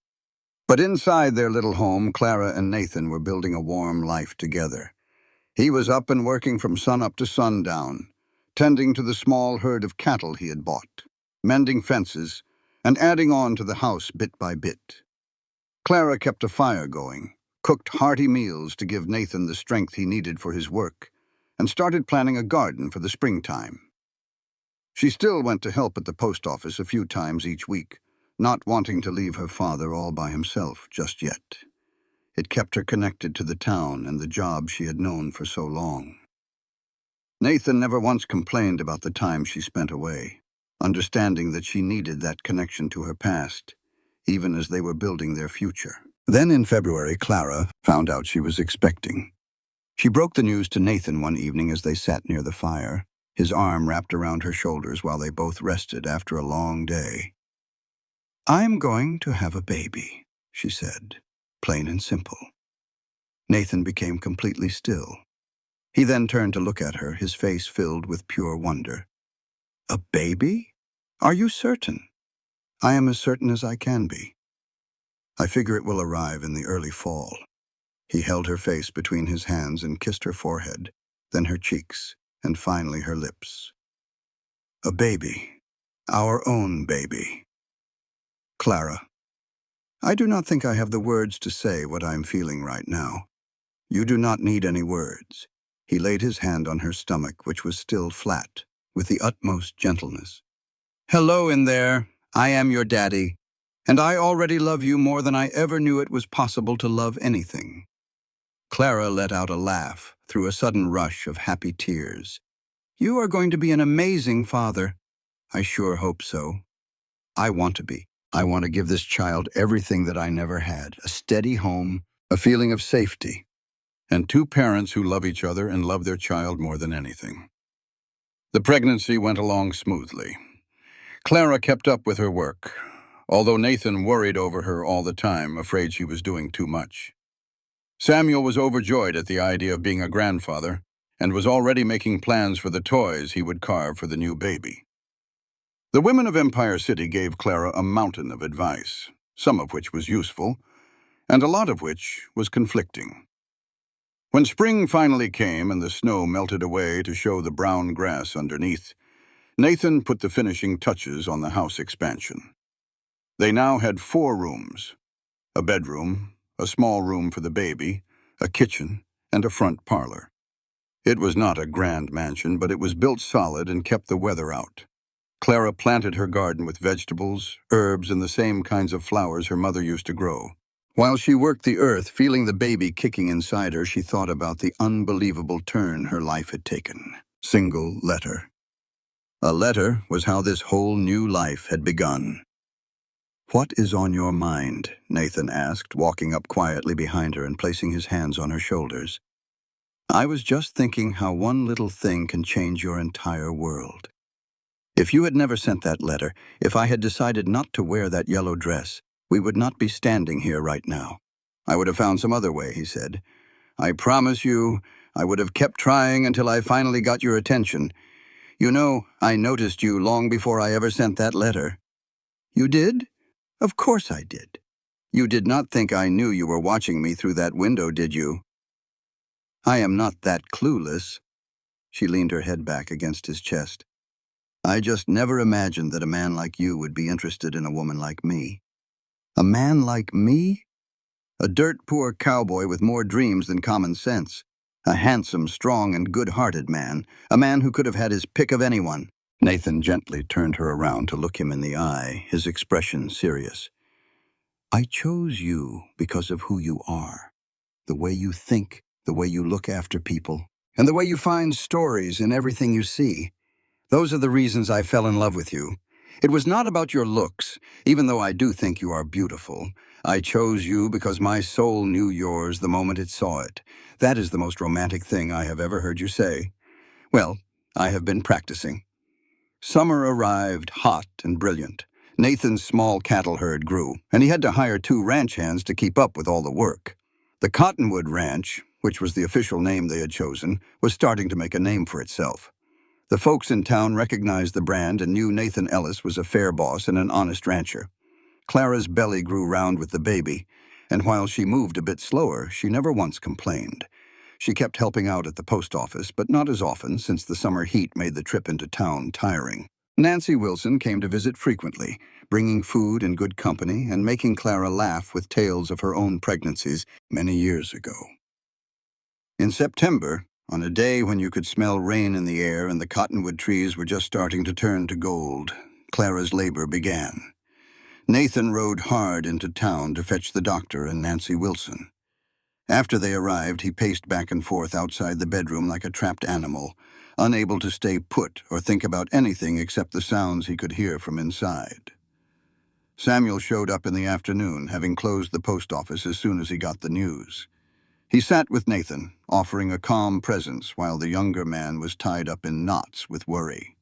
But inside their little home, Clara and Nathan were building a warm life together. He was up and working from sunup to sundown, tending to the small herd of cattle he had bought, mending fences, and adding on to the house bit by bit. Clara kept a fire going, cooked hearty meals to give Nathan the strength he needed for his work, and started planning a garden for the springtime. She still went to help at the post office a few times each week, not wanting to leave her father all by himself just yet. It kept her connected to the town and the job she had known for so long. Nathan never once complained about the time she spent away, understanding that she needed that connection to her past, even as they were building their future. Then in February, Clara found out she was expecting. She broke the news to Nathan one evening as they sat near the fire, his arm wrapped around her shoulders while they both rested after a long day. "I'm going to have a baby," she said, plain and simple. Nathan became completely still. He then turned to look at her, his face filled with pure wonder. "A baby? Are you certain?" "I am as certain as I can be. I figure it will arrive in the early fall." He held her face between his hands and kissed her forehead, then her cheeks, and finally her lips. "A baby. Our own baby. Clara, I do not think I have the words to say what I am feeling right now. You do not need any words." He laid his hand on her stomach, which was still flat, with the utmost gentleness. "Hello in there. I am your daddy, and I already love you more than I ever knew it was possible to love anything." Clara let out a laugh through a sudden rush of happy tears. "You are going to be an amazing father." "I sure hope so. I want to be. I want to give this child everything that I never had, a steady home, a feeling of safety, and 2 parents who love each other and love their child more than anything." The pregnancy went along smoothly. Clara kept up with her work, although Nathan worried over her all the time, afraid she was doing too much. Samuel was overjoyed at the idea of being a grandfather and was already making plans for the toys he would carve for the new baby. The women of Empire City gave Clara a mountain of advice, some of which was useful, and a lot of which was conflicting. When spring finally came and the snow melted away to show the brown grass underneath, Nathan put the finishing touches on the house expansion. They now had 4 rooms: a bedroom, a small room for the baby, a kitchen, and a front parlor. It was not a grand mansion, but it was built solid and kept the weather out. Clara planted her garden with vegetables, herbs, and the same kinds of flowers her mother used to grow. While she worked the earth, feeling the baby kicking inside her, she thought about the unbelievable turn her life had taken. Single letter. A letter was how this whole new life had begun. "What is on your mind?" Nathan asked, walking up quietly behind her and placing his hands on her shoulders. "I was just thinking how one little thing can change your entire world. If you had never sent that letter, if I had decided not to wear that yellow dress, we would not be standing here right now. I would have found some other way," he said. "I promise you, I would have kept trying until I finally got your attention. You know, I noticed you long before I ever sent that letter." "You did? Of course I did. You did not think I knew you were watching me through that window, did you?" "I am not that clueless." She leaned her head back against his chest. "I just never imagined that a man like you would be interested in a woman like me." "A man like me?" "A dirt-poor cowboy with more dreams than common sense. A handsome, strong, and good-hearted man. A man who could have had his pick of anyone." Nathan gently turned her around to look him in the eye, his expression serious. "I chose you because of who you are. The way you think, the way you look after people, and the way you find stories in everything you see. Those are the reasons I fell in love with you. It was not about your looks, even though I do think you are beautiful. I chose you because my soul knew yours the moment it saw it. That is the most romantic thing I have ever heard you say. Well, I have been practicing." Summer arrived, hot and brilliant. Nathan's small cattle herd grew, and he had to hire 2 ranch hands to keep up with all the work. The Cottonwood Ranch, which was the official name they had chosen, was starting to make a name for itself. The folks in town recognized the brand and knew Nathan Ellis was a fair boss and an honest rancher. Clara's belly grew round with the baby, and while she moved a bit slower, she never once complained. She kept helping out at the post office, but not as often since the summer heat made the trip into town tiring. Nancy Wilson came to visit frequently, bringing food and good company and making Clara laugh with tales of her own pregnancies many years ago. In September, on a day when you could smell rain in the air and the cottonwood trees were just starting to turn to gold, Clara's labor began. Nathan rode hard into town to fetch the doctor and Nancy Wilson. After they arrived, he paced back and forth outside the bedroom like a trapped animal, unable to stay put or think about anything except the sounds he could hear from inside. Samuel showed up in the afternoon, having closed the post office as soon as he got the news. He sat with Nathan, offering a calm presence while the younger man was tied up in knots with worry.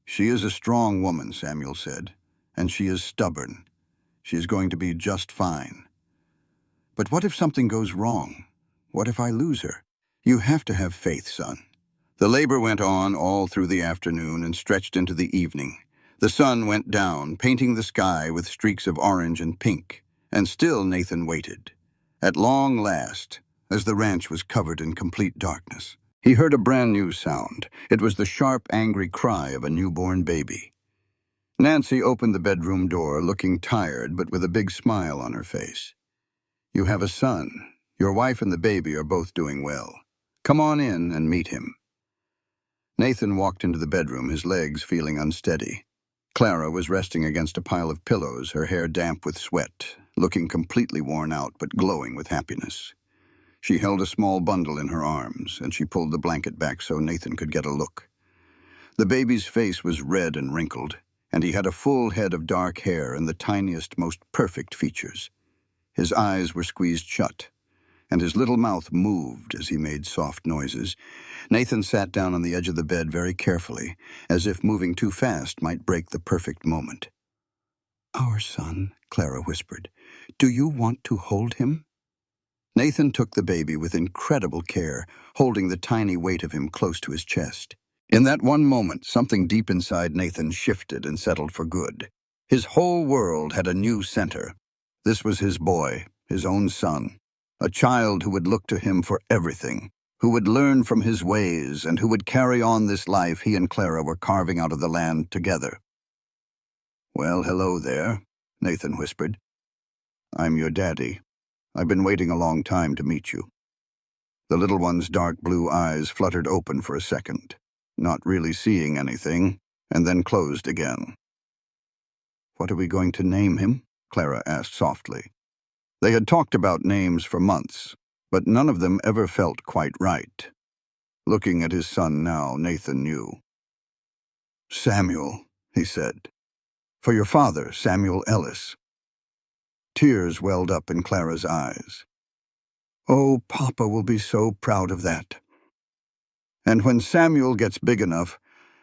"She is a strong woman," Samuel said, "and she is stubborn. She is going to be just fine. But what if something goes wrong? What if I lose her? You have to have faith, son." The labor went on all through the afternoon and stretched into the evening. The sun went down, painting the sky with streaks of orange and pink, and still Nathan waited. At long last, as the ranch was covered in complete darkness, he heard a brand new sound. It was the sharp, angry cry of a newborn baby. Nancy opened the bedroom door, looking tired but with a big smile on her face. "You have a son. Your wife and the baby are both doing well. Come on in and meet him." Nathan walked into the bedroom, his legs feeling unsteady. Clara was resting against a pile of pillows, her hair damp with sweat, looking completely worn out but glowing with happiness. She held a small bundle in her arms, and she pulled the blanket back so Nathan could get a look. The baby's face was red and wrinkled, and he had a full head of dark hair and the tiniest, most perfect features. His eyes were squeezed shut, and his little mouth moved as he made soft noises. Nathan sat down on the edge of the bed very carefully, as if moving too fast might break the perfect moment. "Our son," Clara whispered. "Do you want to hold him?" Nathan took the baby with incredible care, holding the tiny weight of him close to his chest. In that one moment, something deep inside Nathan shifted and settled for good. His whole world had a new center. This was his boy, his own son, a child who would look to him for everything, who would learn from his ways, and who would carry on this life he and Clara were carving out of the land together. "Well, hello there," Nathan whispered. "I'm your daddy. I've been waiting a long time to meet you." The little one's dark blue eyes fluttered open for a second, not really seeing anything, and then closed again. "What are we going to name him?" Clara asked softly. They had talked about names for months, but none of them ever felt quite right. Looking at his son now, Nathan knew. "Samuel," he said. "For your father, Samuel Ellis." Tears welled up in Clara's eyes. "Oh, Papa will be so proud of that. And when Samuel gets big enough,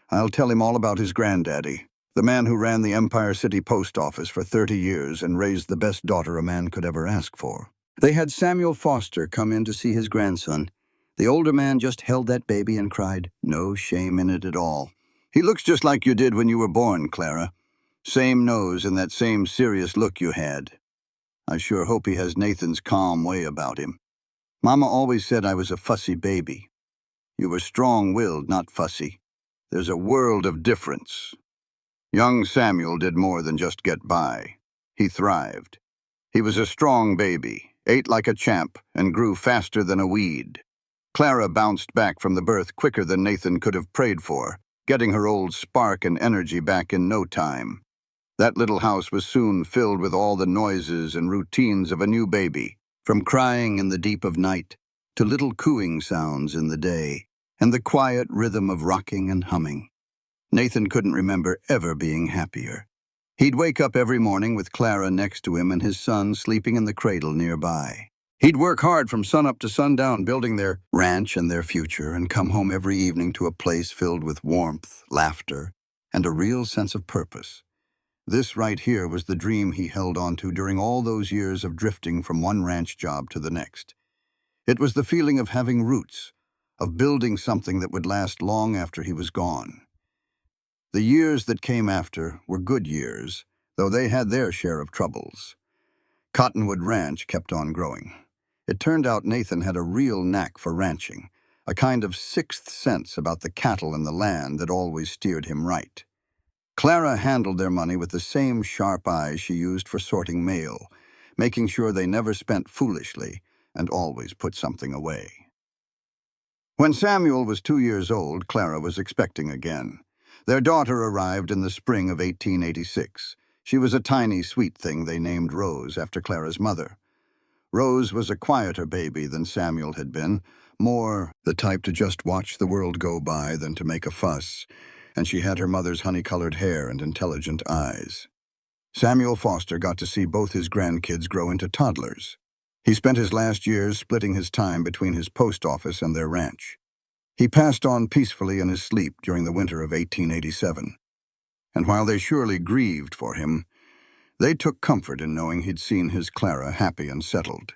I'll tell him all about his granddaddy, the man who ran the Empire City Post Office for 30 years and raised the best daughter a man could ever ask for." They had Samuel Foster come in to see his grandson. The older man just held that baby and cried, no shame in it at all. "He looks just like you did when you were born, Clara. Same nose and that same serious look you had. I sure hope he has Nathan's calm way about him. Mama always said I was a fussy baby. You were strong-willed, not fussy. There's a world of difference." Young Samuel did more than just get by. He thrived. He was a strong baby, ate like a champ, and grew faster than a weed. Clara bounced back from the birth quicker than Nathan could have prayed for, getting her old spark and energy back in no time. That little house was soon filled with all the noises and routines of a new baby, from crying in the deep of night to little cooing sounds in the day, and the quiet rhythm of rocking and humming. Nathan couldn't remember ever being happier. He'd wake up every morning with Clara next to him and his son sleeping in the cradle nearby. He'd work hard from sunup to sundown building their ranch and their future, and come home every evening to a place filled with warmth, laughter, and a real sense of purpose. This right here was the dream he held on to during all those years of drifting from one ranch job to the next. It was the feeling of having roots, of building something that would last long after he was gone. The years that came after were good years, though they had their share of troubles. Cottonwood Ranch kept on growing. It turned out Nathan had a real knack for ranching, a kind of sixth sense about the cattle and the land that always steered him right. Clara handled their money with the same sharp eyes she used for sorting mail, making sure they never spent foolishly and always put something away. When Samuel was 2 years old, Clara was expecting again. Their daughter arrived in the spring of 1886. She was a tiny, sweet thing they named Rose after Clara's mother. Rose was a quieter baby than Samuel had been, more the type to just watch the world go by than to make a fuss, and she had her mother's honey-colored hair and intelligent eyes. Samuel Foster got to see both his grandkids grow into toddlers. He spent his last years splitting his time between his post office and their ranch. He passed on peacefully in his sleep during the winter of 1887. And while they surely grieved for him, they took comfort in knowing he'd seen his Clara happy and settled.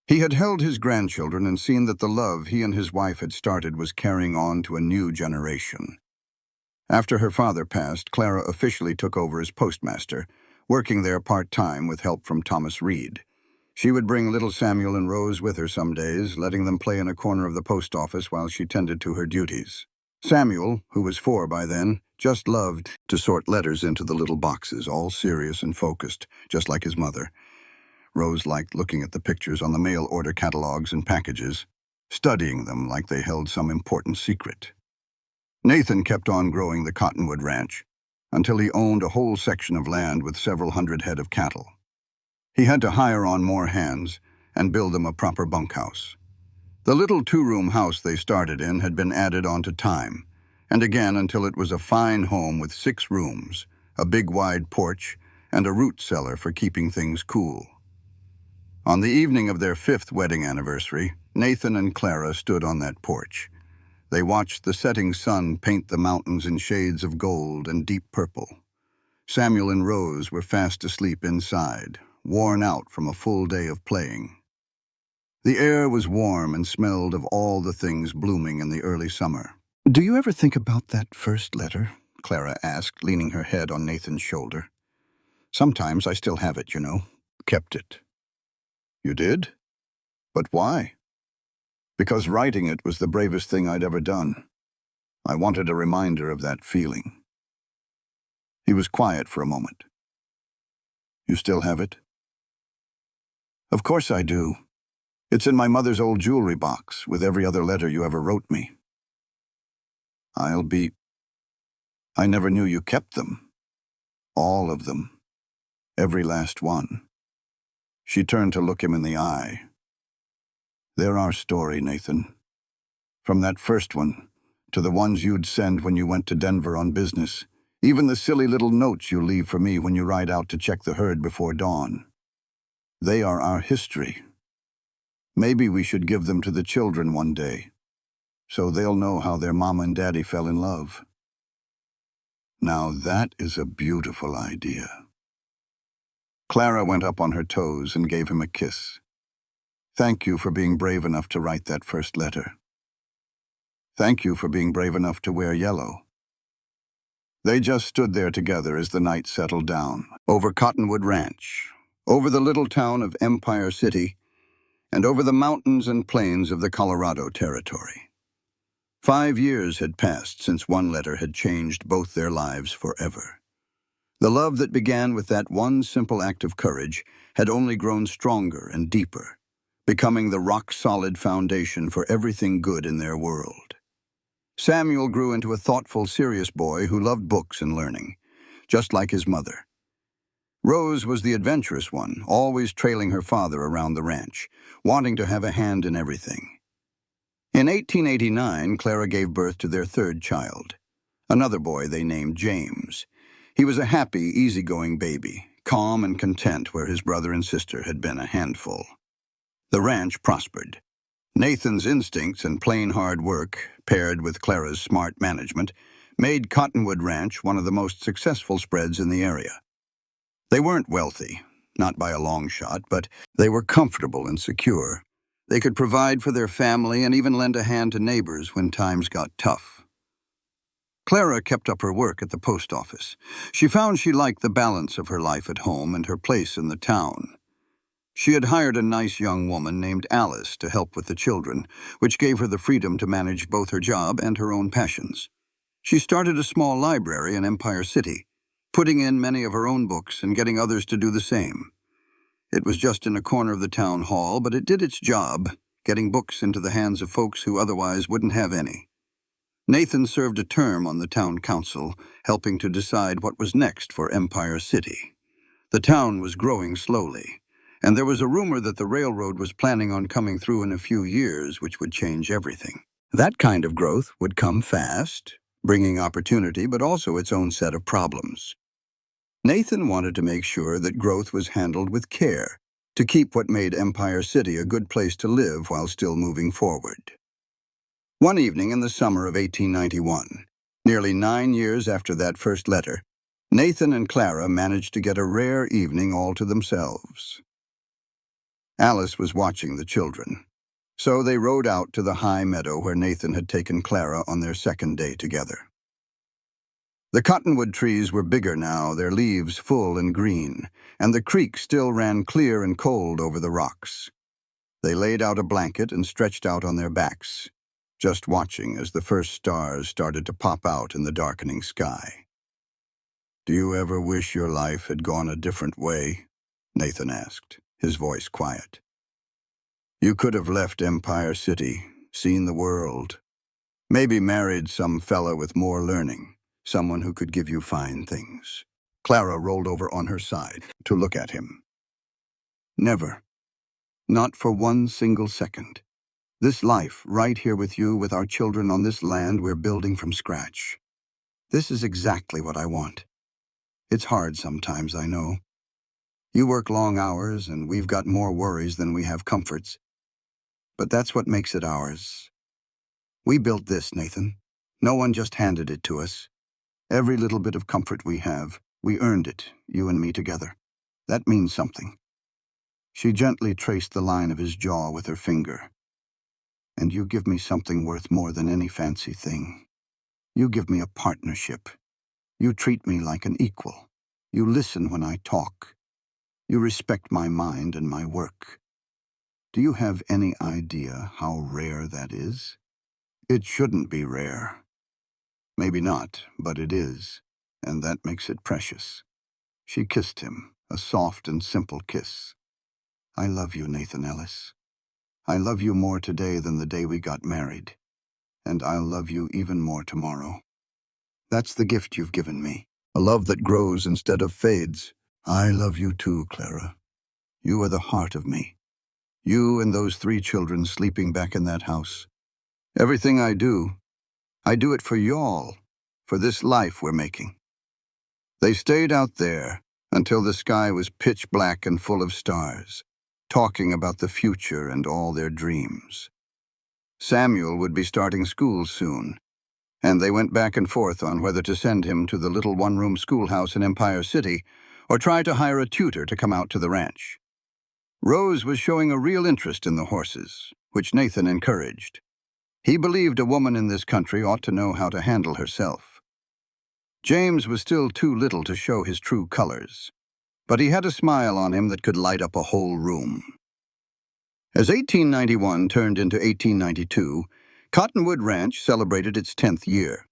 He had held his grandchildren and seen that the love he and his wife had started was carrying on to a new generation. After her father passed, Clara officially took over as postmaster, working there part-time with help from Thomas Reed. She would bring little Samuel and Rose with her some days, letting them play in a corner of the post office while she tended to her duties. Samuel, who was 4 by then, just loved to sort letters into the little boxes, all serious and focused, just like his mother. Rose liked looking at the pictures on the mail order catalogs and packages, studying them like they held some important secret. Nathan kept on growing the Cottonwood Ranch until he owned a whole section of land with several hundred head of cattle. He had to hire on more hands and build them a proper bunkhouse. The little 2-room house they started in had been added on to time, and again until it was a fine home with 6 rooms, a big wide porch, and a root cellar for keeping things cool. On the evening of their 5th wedding anniversary, Nathan and Clara stood on that porch. They watched the setting sun paint the mountains in shades of gold and deep purple. Samuel and Rose were fast asleep inside, worn out from a full day of playing. The air was warm and smelled of all the things blooming in the early summer. "Do you ever think about that first letter?" Clara asked, leaning her head on Nathan's shoulder. "Sometimes I still have it, you know. Kept it." "You did? But why?" "Because writing it was the bravest thing I'd ever done. I wanted a reminder of that feeling." He was quiet for a moment. "You still have it?" Of course I do. It's in my mother's old jewelry box with every other letter you ever wrote me. I'll be... I never knew you kept them. All of them. Every last one. She turned to look him in the eye. They're our story, Nathan. From that first one, to the ones you'd send when you went to Denver on business, even the silly little notes you leave for me when you ride out to check the herd before dawn. They are our history. Maybe we should give them to the children one day, so they'll know how their mama and daddy fell in love. Now that is a beautiful idea. Clara went up on her toes and gave him a kiss. Thank you for being brave enough to write that first letter. Thank you for being brave enough to wear yellow. They just stood there together as the night settled down, over Cottonwood Ranch, over the little town of Empire City, and over the mountains and plains of the Colorado Territory. 5 years had passed since one letter had changed both their lives forever. The love that began with that one simple act of courage had only grown stronger and deeper, becoming the rock-solid foundation for everything good in their world. Samuel grew into a thoughtful, serious boy who loved books and learning, just like his mother. Rose was the adventurous one, always trailing her father around the ranch, wanting to have a hand in everything. In 1889, Clara gave birth to their third child, another boy they named James. He was a happy, easygoing baby, calm and content where his brother and sister had been a handful. The ranch prospered. Nathan's instincts and plain hard work, paired with Clara's smart management, made Cottonwood Ranch one of the most successful spreads in the area. They weren't wealthy, not by a long shot, but they were comfortable and secure. They could provide for their family and even lend a hand to neighbors when times got tough. Clara kept up her work at the post office. She found she liked the balance of her life at home and her place in the town. She had hired a nice young woman named Alice to help with the children, which gave her the freedom to manage both her job and her own passions. She started a small library in Empire City, putting in many of her own books and getting others to do the same. It was just in a corner of the town hall, but it did its job, getting books into the hands of folks who otherwise wouldn't have any. Nathan served a term on the town council, helping to decide what was next for Empire City. The town was growing slowly, and there was a rumor that the railroad was planning on coming through in a few years, which would change everything. That kind of growth would come fast, bringing opportunity, but also its own set of problems. Nathan wanted to make sure that growth was handled with care, to keep what made Empire City a good place to live while still moving forward. One evening in the summer of 1891, nearly 9 years after that first letter, Nathan and Clara managed to get a rare evening all to themselves. Alice was watching the children, so they rode out to the high meadow where Nathan had taken Clara on their second day together. The cottonwood trees were bigger now, their leaves full and green, and the creek still ran clear and cold over the rocks. They laid out a blanket and stretched out on their backs, just watching as the first stars started to pop out in the darkening sky. "Do you ever wish your life had gone a different way?" Nathan asked, his voice quiet. "You could have left Empire City, seen the world, maybe married some fella with more learning, someone who could give you fine things." Clara rolled over on her side to look at him. "Never. Not for one single second. This life, right here with you, with our children on this land we're building from scratch. This is exactly what I want. It's hard sometimes, I know. You work long hours, and we've got more worries than we have comforts. But that's what makes it ours. We built this, Nathan. No one just handed it to us. Every little bit of comfort we have, we earned it, you and me together. That means something." She gently traced the line of his jaw with her finger. "And you give me something worth more than any fancy thing. You give me a partnership. You treat me like an equal. You listen when I talk. You respect my mind and my work. Do you have any idea how rare that is? It shouldn't be rare. Maybe not, but it is, and that makes it precious." She kissed him, a soft and simple kiss. I love you, Nathan Ellis. I love you more today than the day we got married. And I'll love you even more tomorrow. That's the gift you've given me. A love that grows instead of fades. I love you too, Clara. You are the heart of me. You and those 3 children sleeping back in that house. Everything I do it for y'all, for this life we're making. They stayed out there until the sky was pitch black and full of stars, talking about the future and all their dreams. Samuel would be starting school soon, and they went back and forth on whether to send him to the little one-room schoolhouse in Empire City or try to hire a tutor to come out to the ranch. Rose was showing a real interest in the horses, which Nathan encouraged. He believed a woman in this country ought to know how to handle herself. James was still too little to show his true colors, but he had a smile on him that could light up a whole room. As 1891 turned into 1892, Cottonwood Ranch celebrated its 10th year.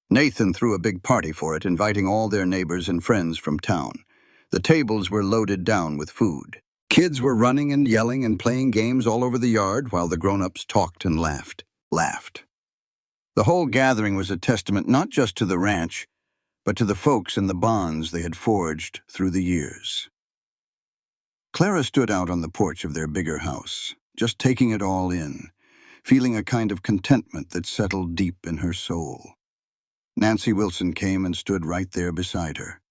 Nathan threw a big party for it, inviting all their neighbors and friends from town. The tables were loaded down with food. Kids were running and yelling and playing games all over the yard while the grown-ups talked and laughed. The whole gathering was a testament not just to the ranch, but to the folks and the bonds they had forged through the years. Clara stood out on the porch of their bigger house, just taking it all in, feeling a kind of contentment that settled deep in her soul. Nancy Wilson came and stood right there beside her.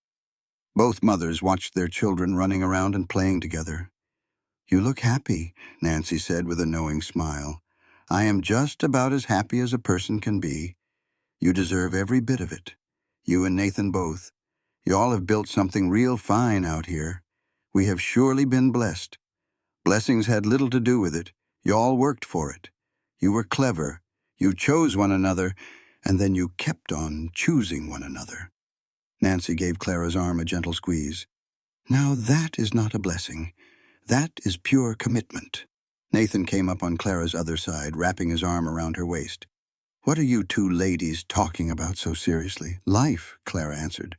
Both mothers watched their children running around and playing together. "You look happy," Nancy said with a knowing smile. "I am just about as happy as a person can be. You deserve every bit of it. You and Nathan both. Y'all have built something real fine out here. We have surely been blessed. Blessings had little to do with it. Y'all worked for it. You were clever. You chose one another, and then you kept on choosing one another." Nancy gave Clara's arm a gentle squeeze. "Now that is not a blessing. That is pure commitment." Nathan came up on Clara's other side, wrapping his arm around her waist. "What are you 2 ladies talking about so seriously?" "Life," Clara answered.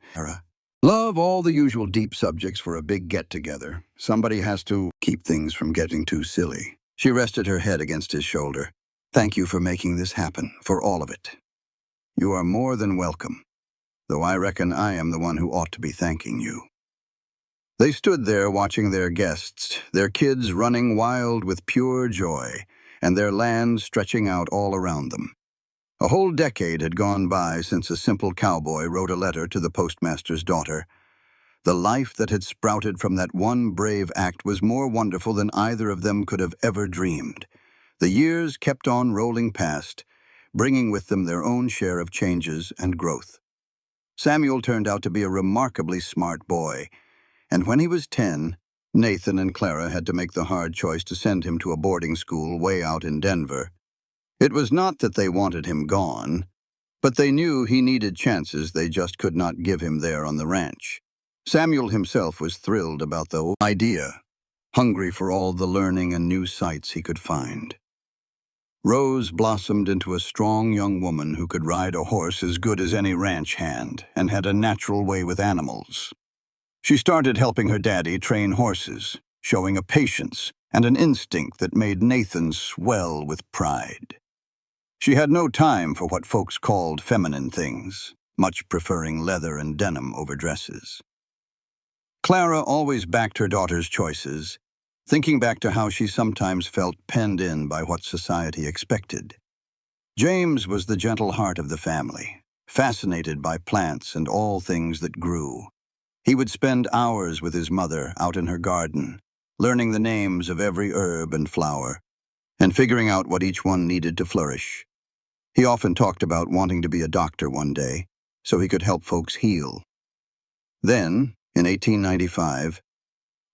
"Love, all the usual deep subjects for a big get-together. Somebody has to keep things from getting too silly." She rested her head against his shoulder. "Thank you for making this happen, for all of it. You are more than welcome, though I reckon I am the one who ought to be thanking you." They stood there watching their guests, their kids running wild with pure joy, and their land stretching out all around them. A whole decade had gone by since a simple cowboy wrote a letter to the postmaster's daughter. The life that had sprouted from that one brave act was more wonderful than either of them could have ever dreamed. The years kept on rolling past, bringing with them their own share of changes and growth. Samuel turned out to be a remarkably smart boy, and when he was 10, Nathan and Clara had to make the hard choice to send him to a boarding school way out in Denver. It was not that they wanted him gone, but they knew he needed chances they just could not give him there on the ranch. Samuel himself was thrilled about the idea, hungry for all the learning and new sights he could find. Rose blossomed into a strong young woman who could ride a horse as good as any ranch hand and had a natural way with animals. She started helping her daddy train horses, showing a patience and an instinct that made Nathan swell with pride. She had no time for what folks called feminine things, much preferring leather and denim over dresses. Clara always backed her daughter's choices, thinking back to how she sometimes felt penned in by what society expected. James was the gentle heart of the family, fascinated by plants and all things that grew. He would spend hours with his mother out in her garden, learning the names of every herb and flower, and figuring out what each one needed to flourish. He often talked about wanting to be a doctor one day, so he could help folks heal. Then, in 1895,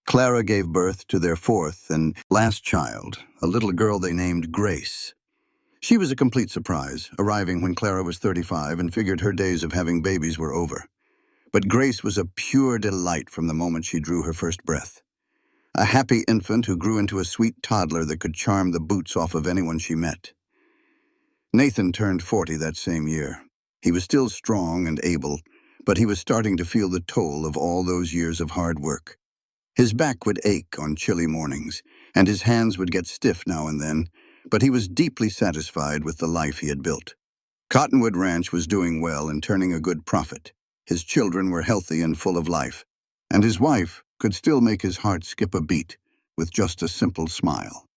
Clara gave birth to their 4th and last child, a little girl they named Grace. She was a complete surprise, arriving when Clara was 35 and figured her days of having babies were over. But Grace was a pure delight from the moment she drew her first breath. A happy infant who grew into a sweet toddler that could charm the boots off of anyone she met. Nathan turned 40 that same year. He was still strong and able, but he was starting to feel the toll of all those years of hard work. His back would ache on chilly mornings, and his hands would get stiff now and then, but he was deeply satisfied with the life he had built. Cottonwood Ranch was doing well and turning a good profit. His children were healthy and full of life, and his wife could still make his heart skip a beat with just a simple smile.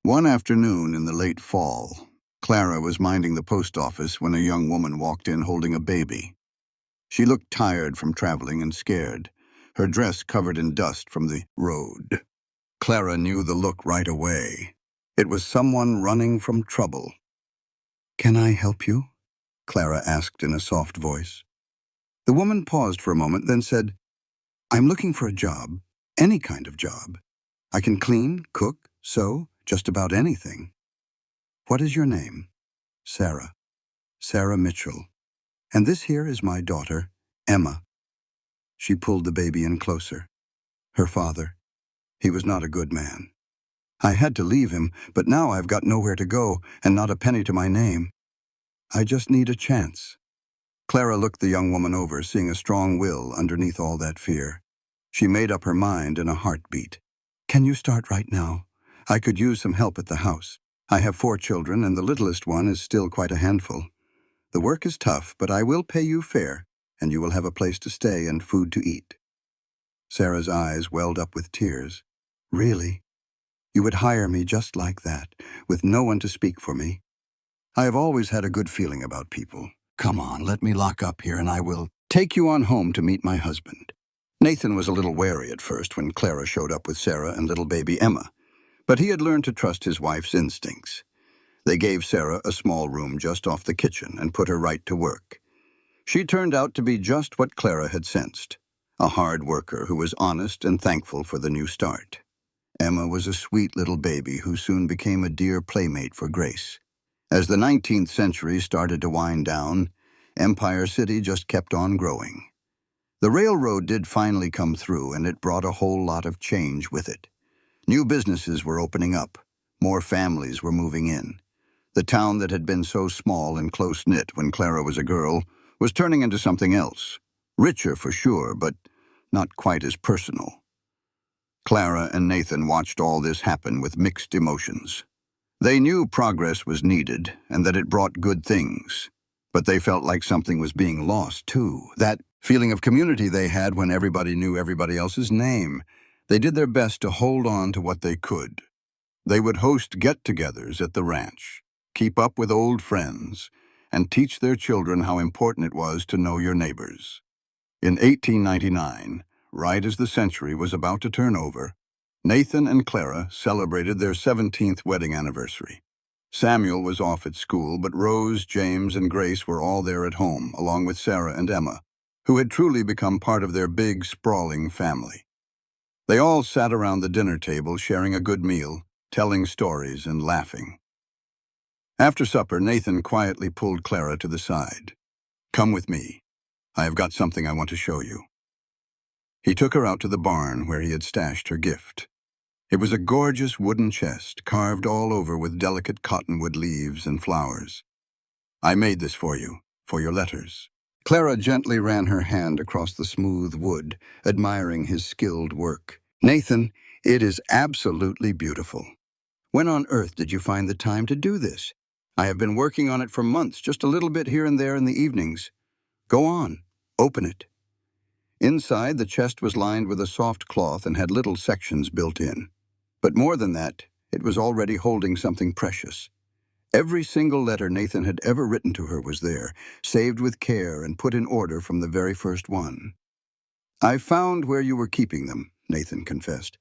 One afternoon in the late fall, Clara was minding the post office when a young woman walked in holding a baby. She looked tired from traveling and scared, her dress covered in dust from the road. Clara knew the look right away. It was someone running from trouble. "Can I help you?" Clara asked in a soft voice. The woman paused for a moment, then said, "I'm looking for a job, any kind of job. I can clean, cook, sew, just about anything." "What is your name?" "Sarah. Sarah Mitchell. And this here is my daughter, Emma." She pulled the baby in closer. "Her father. He was not a good man. I had to leave him, but now I've got nowhere to go and not a penny to my name. I just need a chance." Clara looked the young woman over, seeing a strong will underneath all that fear. She made up her mind in a heartbeat. "Can you start right now? I could use some help at the house. I have 4 children, and the littlest one is still quite a handful. The work is tough, but I will pay you fair, and you will have a place to stay and food to eat." Sarah's eyes welled up with tears. "Really? You would hire me just like that, with no one to speak for me? I have always had a good feeling about people. Come on, let me lock up here and I will take you on home to meet my husband." Nathan was a little wary at first when Clara showed up with Sarah and little baby Emma, but he had learned to trust his wife's instincts. They gave Sarah a small room just off the kitchen and put her right to work. She turned out to be just what Clara had sensed, a hard worker who was honest and thankful for the new start. Emma was a sweet little baby who soon became a dear playmate for Grace. As the 19th century started to wind down, Empire City just kept on growing. The railroad did finally come through, and it brought a whole lot of change with it. New businesses were opening up. More families were moving in. The town that had been so small and close-knit when Clara was a girl was turning into something else. Richer for sure, but not quite as personal. Clara and Nathan watched all this happen with mixed emotions. They knew progress was needed and that it brought good things, but they felt like something was being lost, too. That feeling of community they had when everybody knew everybody else's name. They did their best to hold on to what they could. They would host get-togethers at the ranch, keep up with old friends, and teach their children how important it was to know your neighbors. In 1899, right as the century was about to turn over, Nathan and Clara celebrated their 17th wedding anniversary. Samuel was off at school, but Rose, James, and Grace were all there at home, along with Sarah and Emma, who had truly become part of their big, sprawling family. They all sat around the dinner table sharing a good meal, telling stories and laughing. After supper, Nathan quietly pulled Clara to the side. "Come with me. I have got something I want to show you." He took her out to the barn where he had stashed her gift. It was a gorgeous wooden chest, carved all over with delicate cottonwood leaves and flowers. "I made this for your letters." Clara gently ran her hand across the smooth wood, admiring his skilled work. "Nathan, it is absolutely beautiful. When on earth did you find the time to do this? I have been working on it for months, just a little bit here and there in the evenings. Go on, open it." Inside, the chest was lined with a soft cloth and had little sections built in. But more than that, it was already holding something precious. Every single letter Nathan had ever written to her was there, saved with care and put in order from the very first one. "I found where you were keeping them," Nathan confessed.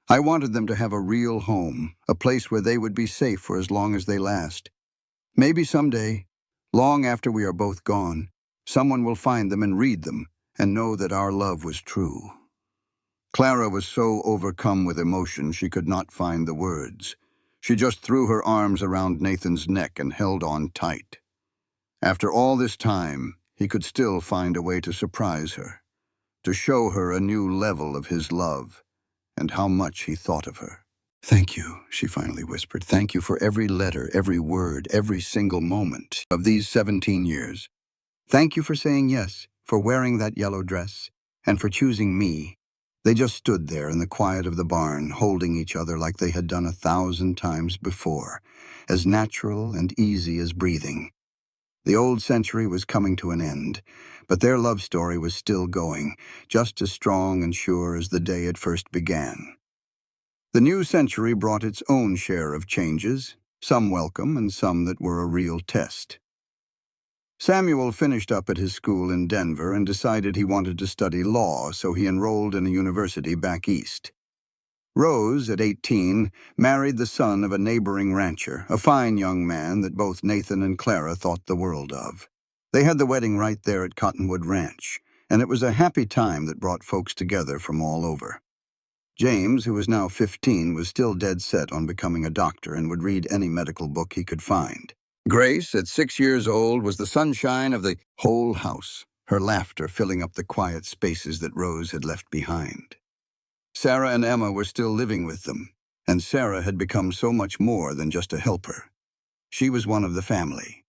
"I wanted them to have a real home, a place where they would be safe for as long as they last. Maybe someday, long after we are both gone, someone will find them and read them and know that our love was true." Clara was so overcome with emotion she could not find the words. She just threw her arms around Nathan's neck and held on tight. After all this time, he could still find a way to surprise her, to show her a new level of his love and how much he thought of her. "Thank you," she finally whispered. "Thank you for every letter, every word, every single moment of these 17 years. Thank you for saying yes, for wearing that yellow dress, and for choosing me. They just stood there in the quiet of the barn, holding each other like they had done 1,000 times before, as natural and easy as breathing. The old century was coming to an end, but their love story was still going, just as strong and sure as the day it first began. The new century brought its own share of changes, some welcome and some that were a real test. Samuel finished up at his school in Denver and decided he wanted to study law, so he enrolled in a university back east. Rose, at 18, married the son of a neighboring rancher, a fine young man that both Nathan and Clara thought the world of. They had the wedding right there at Cottonwood Ranch, and it was a happy time that brought folks together from all over. James, who was now 15, was still dead set on becoming a doctor and would read any medical book he could find. Grace, at 6 years old, was the sunshine of the whole house, her laughter filling up the quiet spaces that Rose had left behind. Sarah and Emma were still living with them, and Sarah had become so much more than just a helper. She was one of the family.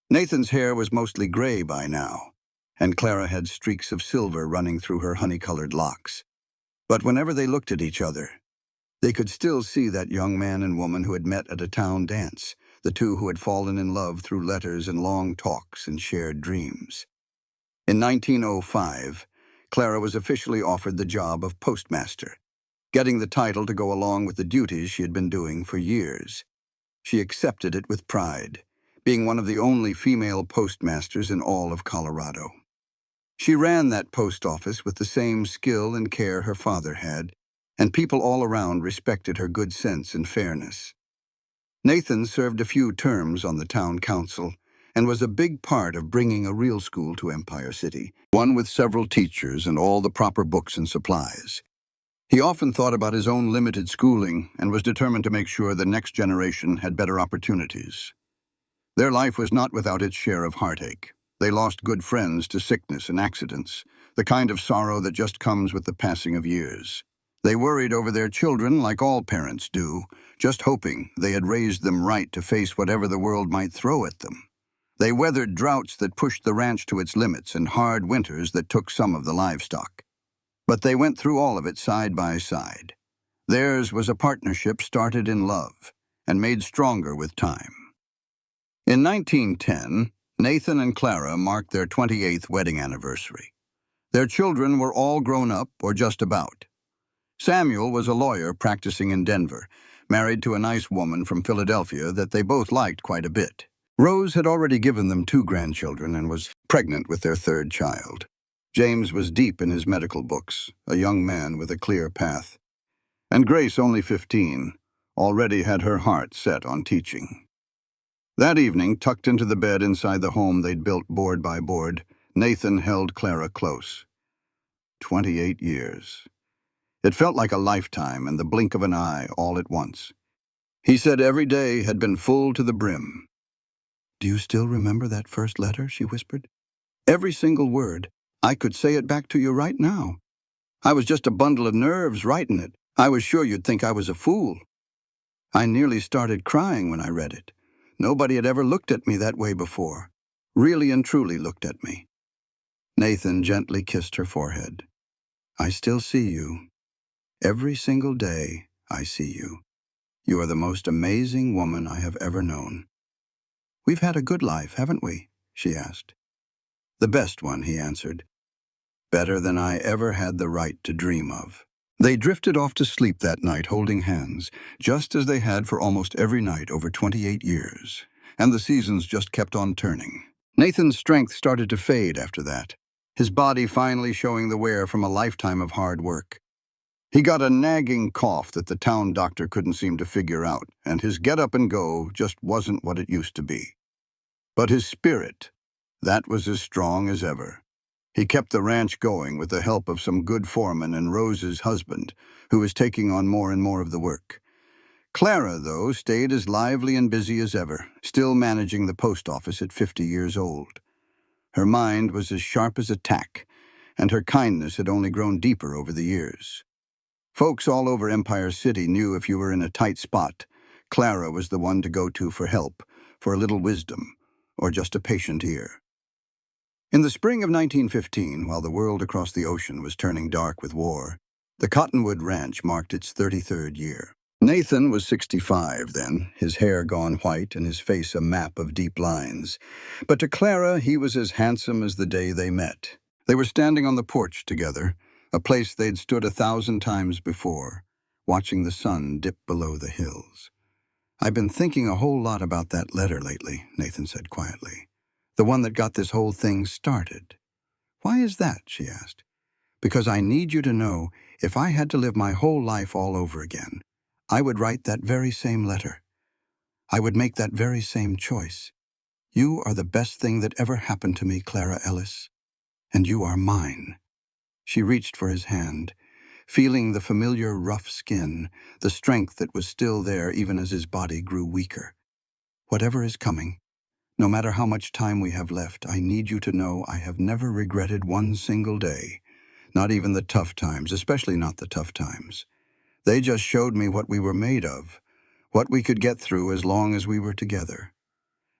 Nathan's hair was mostly gray by now, and Clara had streaks of silver running through her honey-colored locks. But whenever they looked at each other, they could still see that young man and woman who had met at a town dance, the two who had fallen in love through letters and long talks and shared dreams. In 1905, Clara was officially offered the job of postmaster, getting the title to go along with the duties she had been doing for years. She accepted it with pride, being one of the only female postmasters in all of Colorado. She ran that post office with the same skill and care her father had, and people all around respected her good sense and fairness. Nathan served a few terms on the town council and was a big part of bringing a real school to Empire City, one with several teachers and all the proper books and supplies. He often thought about his own limited schooling and was determined to make sure the next generation had better opportunities. Their life was not without its share of heartache. They lost good friends to sickness and accidents, the kind of sorrow that just comes with the passing of years. They worried over their children like all parents do, just hoping they had raised them right to face whatever the world might throw at them. They weathered droughts that pushed the ranch to its limits and hard winters that took some of the livestock. But they went through all of it side by side. Theirs was a partnership started in love and made stronger with time. In 1910, Nathan and Clara marked their 28th wedding anniversary. Their children were all grown up or just about. Samuel was a lawyer practicing in Denver, married to a nice woman from Philadelphia that they both liked quite a bit. Rose had already given them 2 grandchildren and was pregnant with their 3rd child. James was deep in his medical books, a young man with a clear path. And Grace, only 15, already had her heart set on teaching. That evening, tucked into the bed inside the home they'd built board by board, Nathan held Clara close. 28 years. It felt like a lifetime and the blink of an eye all at once. He said every day had been full to the brim. "Do you still remember that first letter?" she whispered. "Every single word. I could say it back to you right now. I was just a bundle of nerves writing it. I was sure you'd think I was a fool. I nearly started crying when I read it. Nobody had ever looked at me that way before. Really and truly looked at me." Nathan gently kissed her forehead. "I still see you. Every single day, I see you. You are the most amazing woman I have ever known." "We've had a good life, haven't we?" she asked. "The best one," he answered. "Better than I ever had the right to dream of." They drifted off to sleep that night holding hands, just as they had for almost every night over 28 years, and the seasons just kept on turning. Nathan's strength started to fade after that, his body finally showing the wear from a lifetime of hard work. He got a nagging cough that the town doctor couldn't seem to figure out, and his get up and go just wasn't what it used to be. But his spirit, that was as strong as ever. He kept the ranch going with the help of some good foremen and Rose's husband, who was taking on more and more of the work. Clara, though, stayed as lively and busy as ever, still managing the post office at 50 years old. Her mind was as sharp as a tack, and her kindness had only grown deeper over the years. Folks all over Empire City knew if you were in a tight spot, Clara was the one to go to for help, for a little wisdom, or just a patient ear. In the spring of 1915, while the world across the ocean was turning dark with war, The Cottonwood Ranch marked its 33rd year. Nathan was 65 then, his hair gone white and his face a map of deep lines. But to Clara, he was as handsome as the day they met. They were standing on the porch together, a place they'd stood 1,000 times before, watching the sun dip below the hills. "I've been thinking a whole lot about that letter lately," Nathan said quietly. "The one that got this whole thing started." "Why is that?" she asked. "Because I need you to know, if I had to live my whole life all over again, I would write that very same letter. I would make that very same choice. You are the best thing that ever happened to me, Clara Ellis. And you are mine." She reached for his hand, feeling the familiar rough skin, the strength that was still there even as his body grew weaker. "Whatever is coming, no matter how much time we have left, I need you to know I have never regretted one single day, not even the tough times, especially not the tough times. They just showed me what we were made of, what we could get through as long as we were together."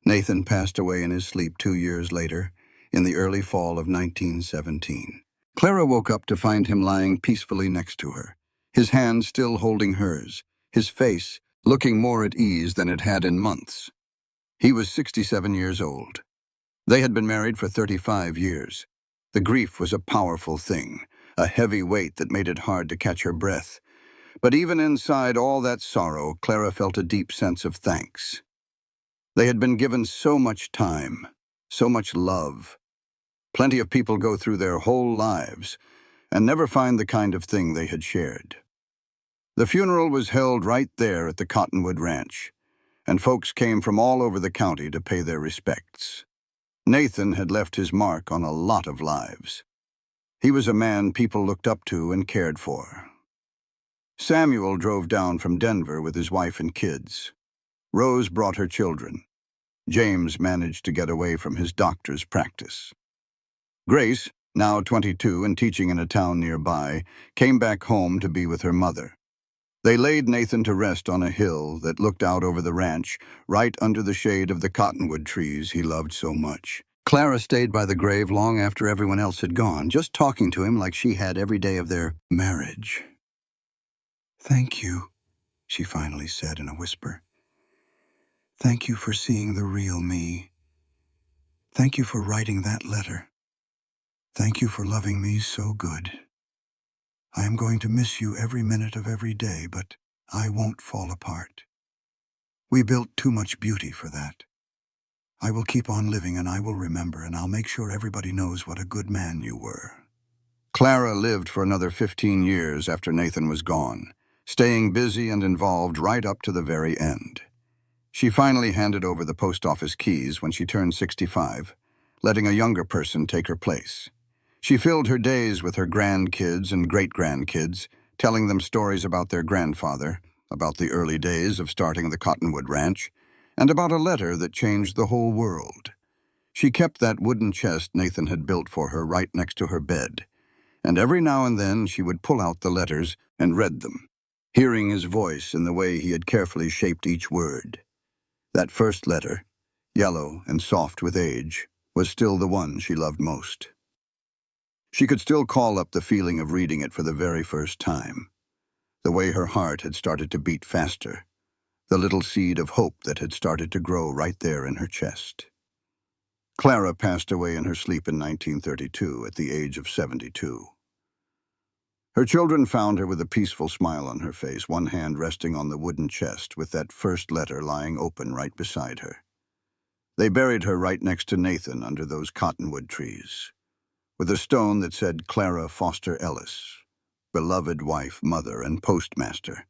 Nathan passed away in his sleep 2 years later, in the early fall of 1917. Clara woke up to find him lying peacefully next to her, his hand still holding hers, his face looking more at ease than it had in months. He was 67 years old. They had been married for 35 years. The grief was a powerful thing, a heavy weight that made it hard to catch her breath. But even inside all that sorrow, Clara felt a deep sense of thanks. They had been given so much time, so much love. Plenty of people go through their whole lives and never find the kind of thing they had shared. The funeral was held right there at the Cottonwood Ranch, and folks came from all over the county to pay their respects. Nathan had left his mark on a lot of lives. He was a man people looked up to and cared for. Samuel drove down from Denver with his wife and kids. Rose brought her children. James managed to get away from his doctor's practice. Grace, now 22 and teaching in a town nearby, came back home to be with her mother. They laid Nathan to rest on a hill that looked out over the ranch, right under the shade of the cottonwood trees he loved so much. Clara stayed by the grave long after everyone else had gone, just talking to him like she had every day of their marriage. "Thank you," she finally said in a whisper. "Thank you for seeing the real me. Thank you for writing that letter. Thank you for loving me so good. I am going to miss you every minute of every day, but I won't fall apart. We built too much beauty for that. I will keep on living and I will remember, and I'll make sure everybody knows what a good man you were." Clara lived for another 15 years after Nathan was gone, staying busy and involved right up to the very end. She finally handed over the post office keys when she turned 65, letting a younger person take her place. She filled her days with her grandkids and great-grandkids, telling them stories about their grandfather, about the early days of starting the Cottonwood Ranch, and about a letter that changed the whole world. She kept that wooden chest Nathan had built for her right next to her bed, and every now and then she would pull out the letters and read them, hearing his voice in the way he had carefully shaped each word. That first letter, yellow and soft with age, was still the one she loved most. She could still call up the feeling of reading it for the very first time, the way her heart had started to beat faster, the little seed of hope that had started to grow right there in her chest. Clara passed away in her sleep in 1932 at the age of 72. Her children found her with a peaceful smile on her face, one hand resting on the wooden chest with that first letter lying open right beside her. They buried her right next to Nathan under those cottonwood trees, with a stone that said Clara Foster Ellis, beloved wife, mother, and postmaster.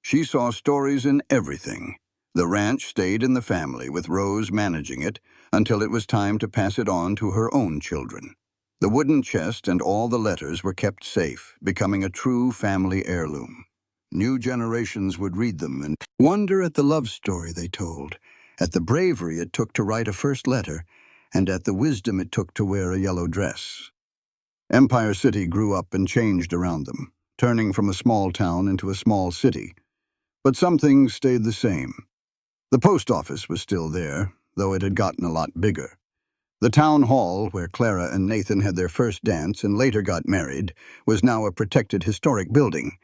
She saw stories in everything. The ranch stayed in the family, with Rose managing it, until it was time to pass it on to her own children. The wooden chest and all the letters were kept safe, becoming a true family heirloom. New generations would read them and wonder at the love story they told, at the bravery it took to write a first letter, and at the wisdom it took to wear a yellow dress. Empire City grew up and changed around them, turning from a small town into a small city. But some things stayed the same. The post office was still there, though it had gotten a lot bigger. The town hall, where Clara and Nathan had their first dance and later got married, was now a protected historic building.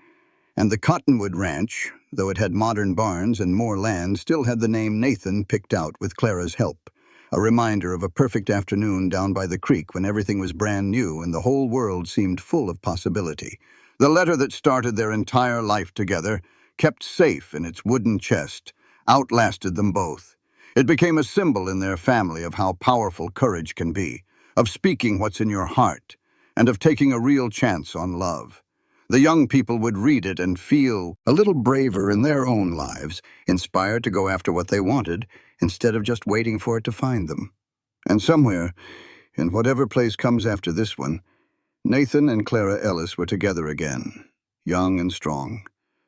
And the Cottonwood Ranch, though it had modern barns and more land, still had the name Nathan picked out with Clara's help, a reminder of a perfect afternoon down by the creek when everything was brand new and the whole world seemed full of possibility. The letter that started their entire life together, kept safe in its wooden chest, outlasted them both. It became a symbol in their family of how powerful courage can be, of speaking what's in your heart, and of taking a real chance on love. The young people would read it and feel a little braver in their own lives, inspired to go after what they wanted instead of just waiting for it to find them. And somewhere, in whatever place comes after this one, Nathan and Clara Ellis were together again, young and strong,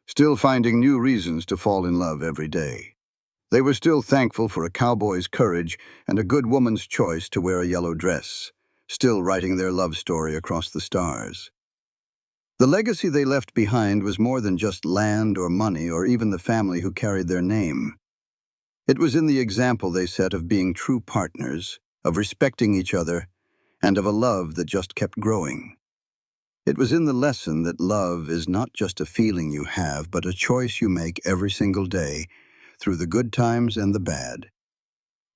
still finding new reasons to fall in love every day. They were still thankful for a cowboy's courage and a good woman's choice to wear a yellow dress, still writing their love story across the stars. The legacy they left behind was more than just land or money or even the family who carried their name. It was in the example they set of being true partners, of respecting each other, and of a love that just kept growing. It was in the lesson that love is not just a feeling you have, but a choice you make every single day, through the good times and the bad.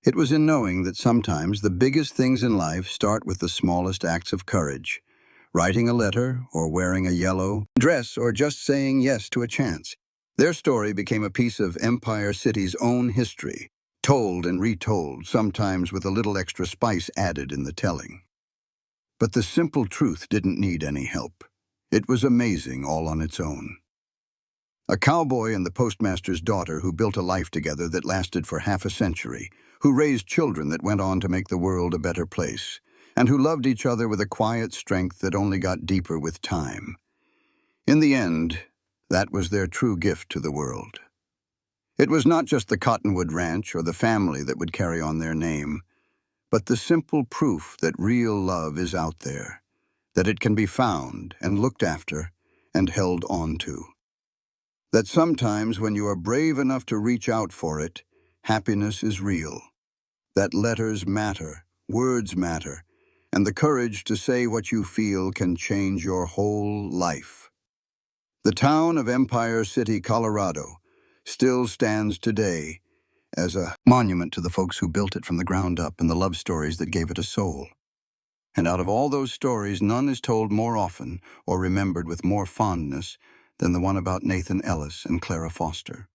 It was in knowing that sometimes the biggest things in life start with the smallest acts of courage, writing a letter or wearing a yellow dress or just saying yes to a chance. Their story became a piece of Empire City's own history, told and retold, sometimes with a little extra spice added in the telling. But the simple truth didn't need any help. It was amazing all on its own. A cowboy and the postmaster's daughter who built a life together that lasted for half a century, who raised children that went on to make the world a better place, and who loved each other with a quiet strength that only got deeper with time. In the end, that was their true gift to the world. It was not just the Cottonwood Ranch or the family that would carry on their name, but the simple proof that real love is out there, that it can be found and looked after and held on to. That sometimes when you are brave enough to reach out for it, happiness is real. That letters matter, words matter, and the courage to say what you feel can change your whole life. The town of Empire City, Colorado, still stands today as a monument to the folks who built it from the ground up and the love stories that gave it a soul. And out of all those stories, none is told more often or remembered with more fondness than the one about Nathan Ellis and Clara Foster.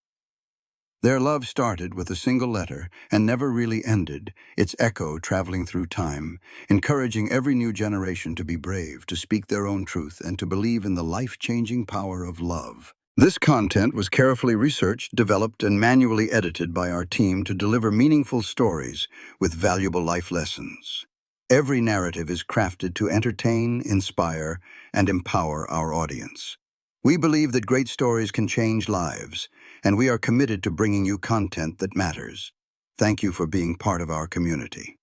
Their love started with a single letter and never really ended, its echo traveling through time, encouraging every new generation to be brave, to speak their own truth, and to believe in the life-changing power of love. This content was carefully researched, developed, and manually edited by our team to deliver meaningful stories with valuable life lessons. Every narrative is crafted to entertain, inspire, and empower our audience. We believe that great stories can change lives, and we are committed to bringing you content that matters. Thank you for being part of our community.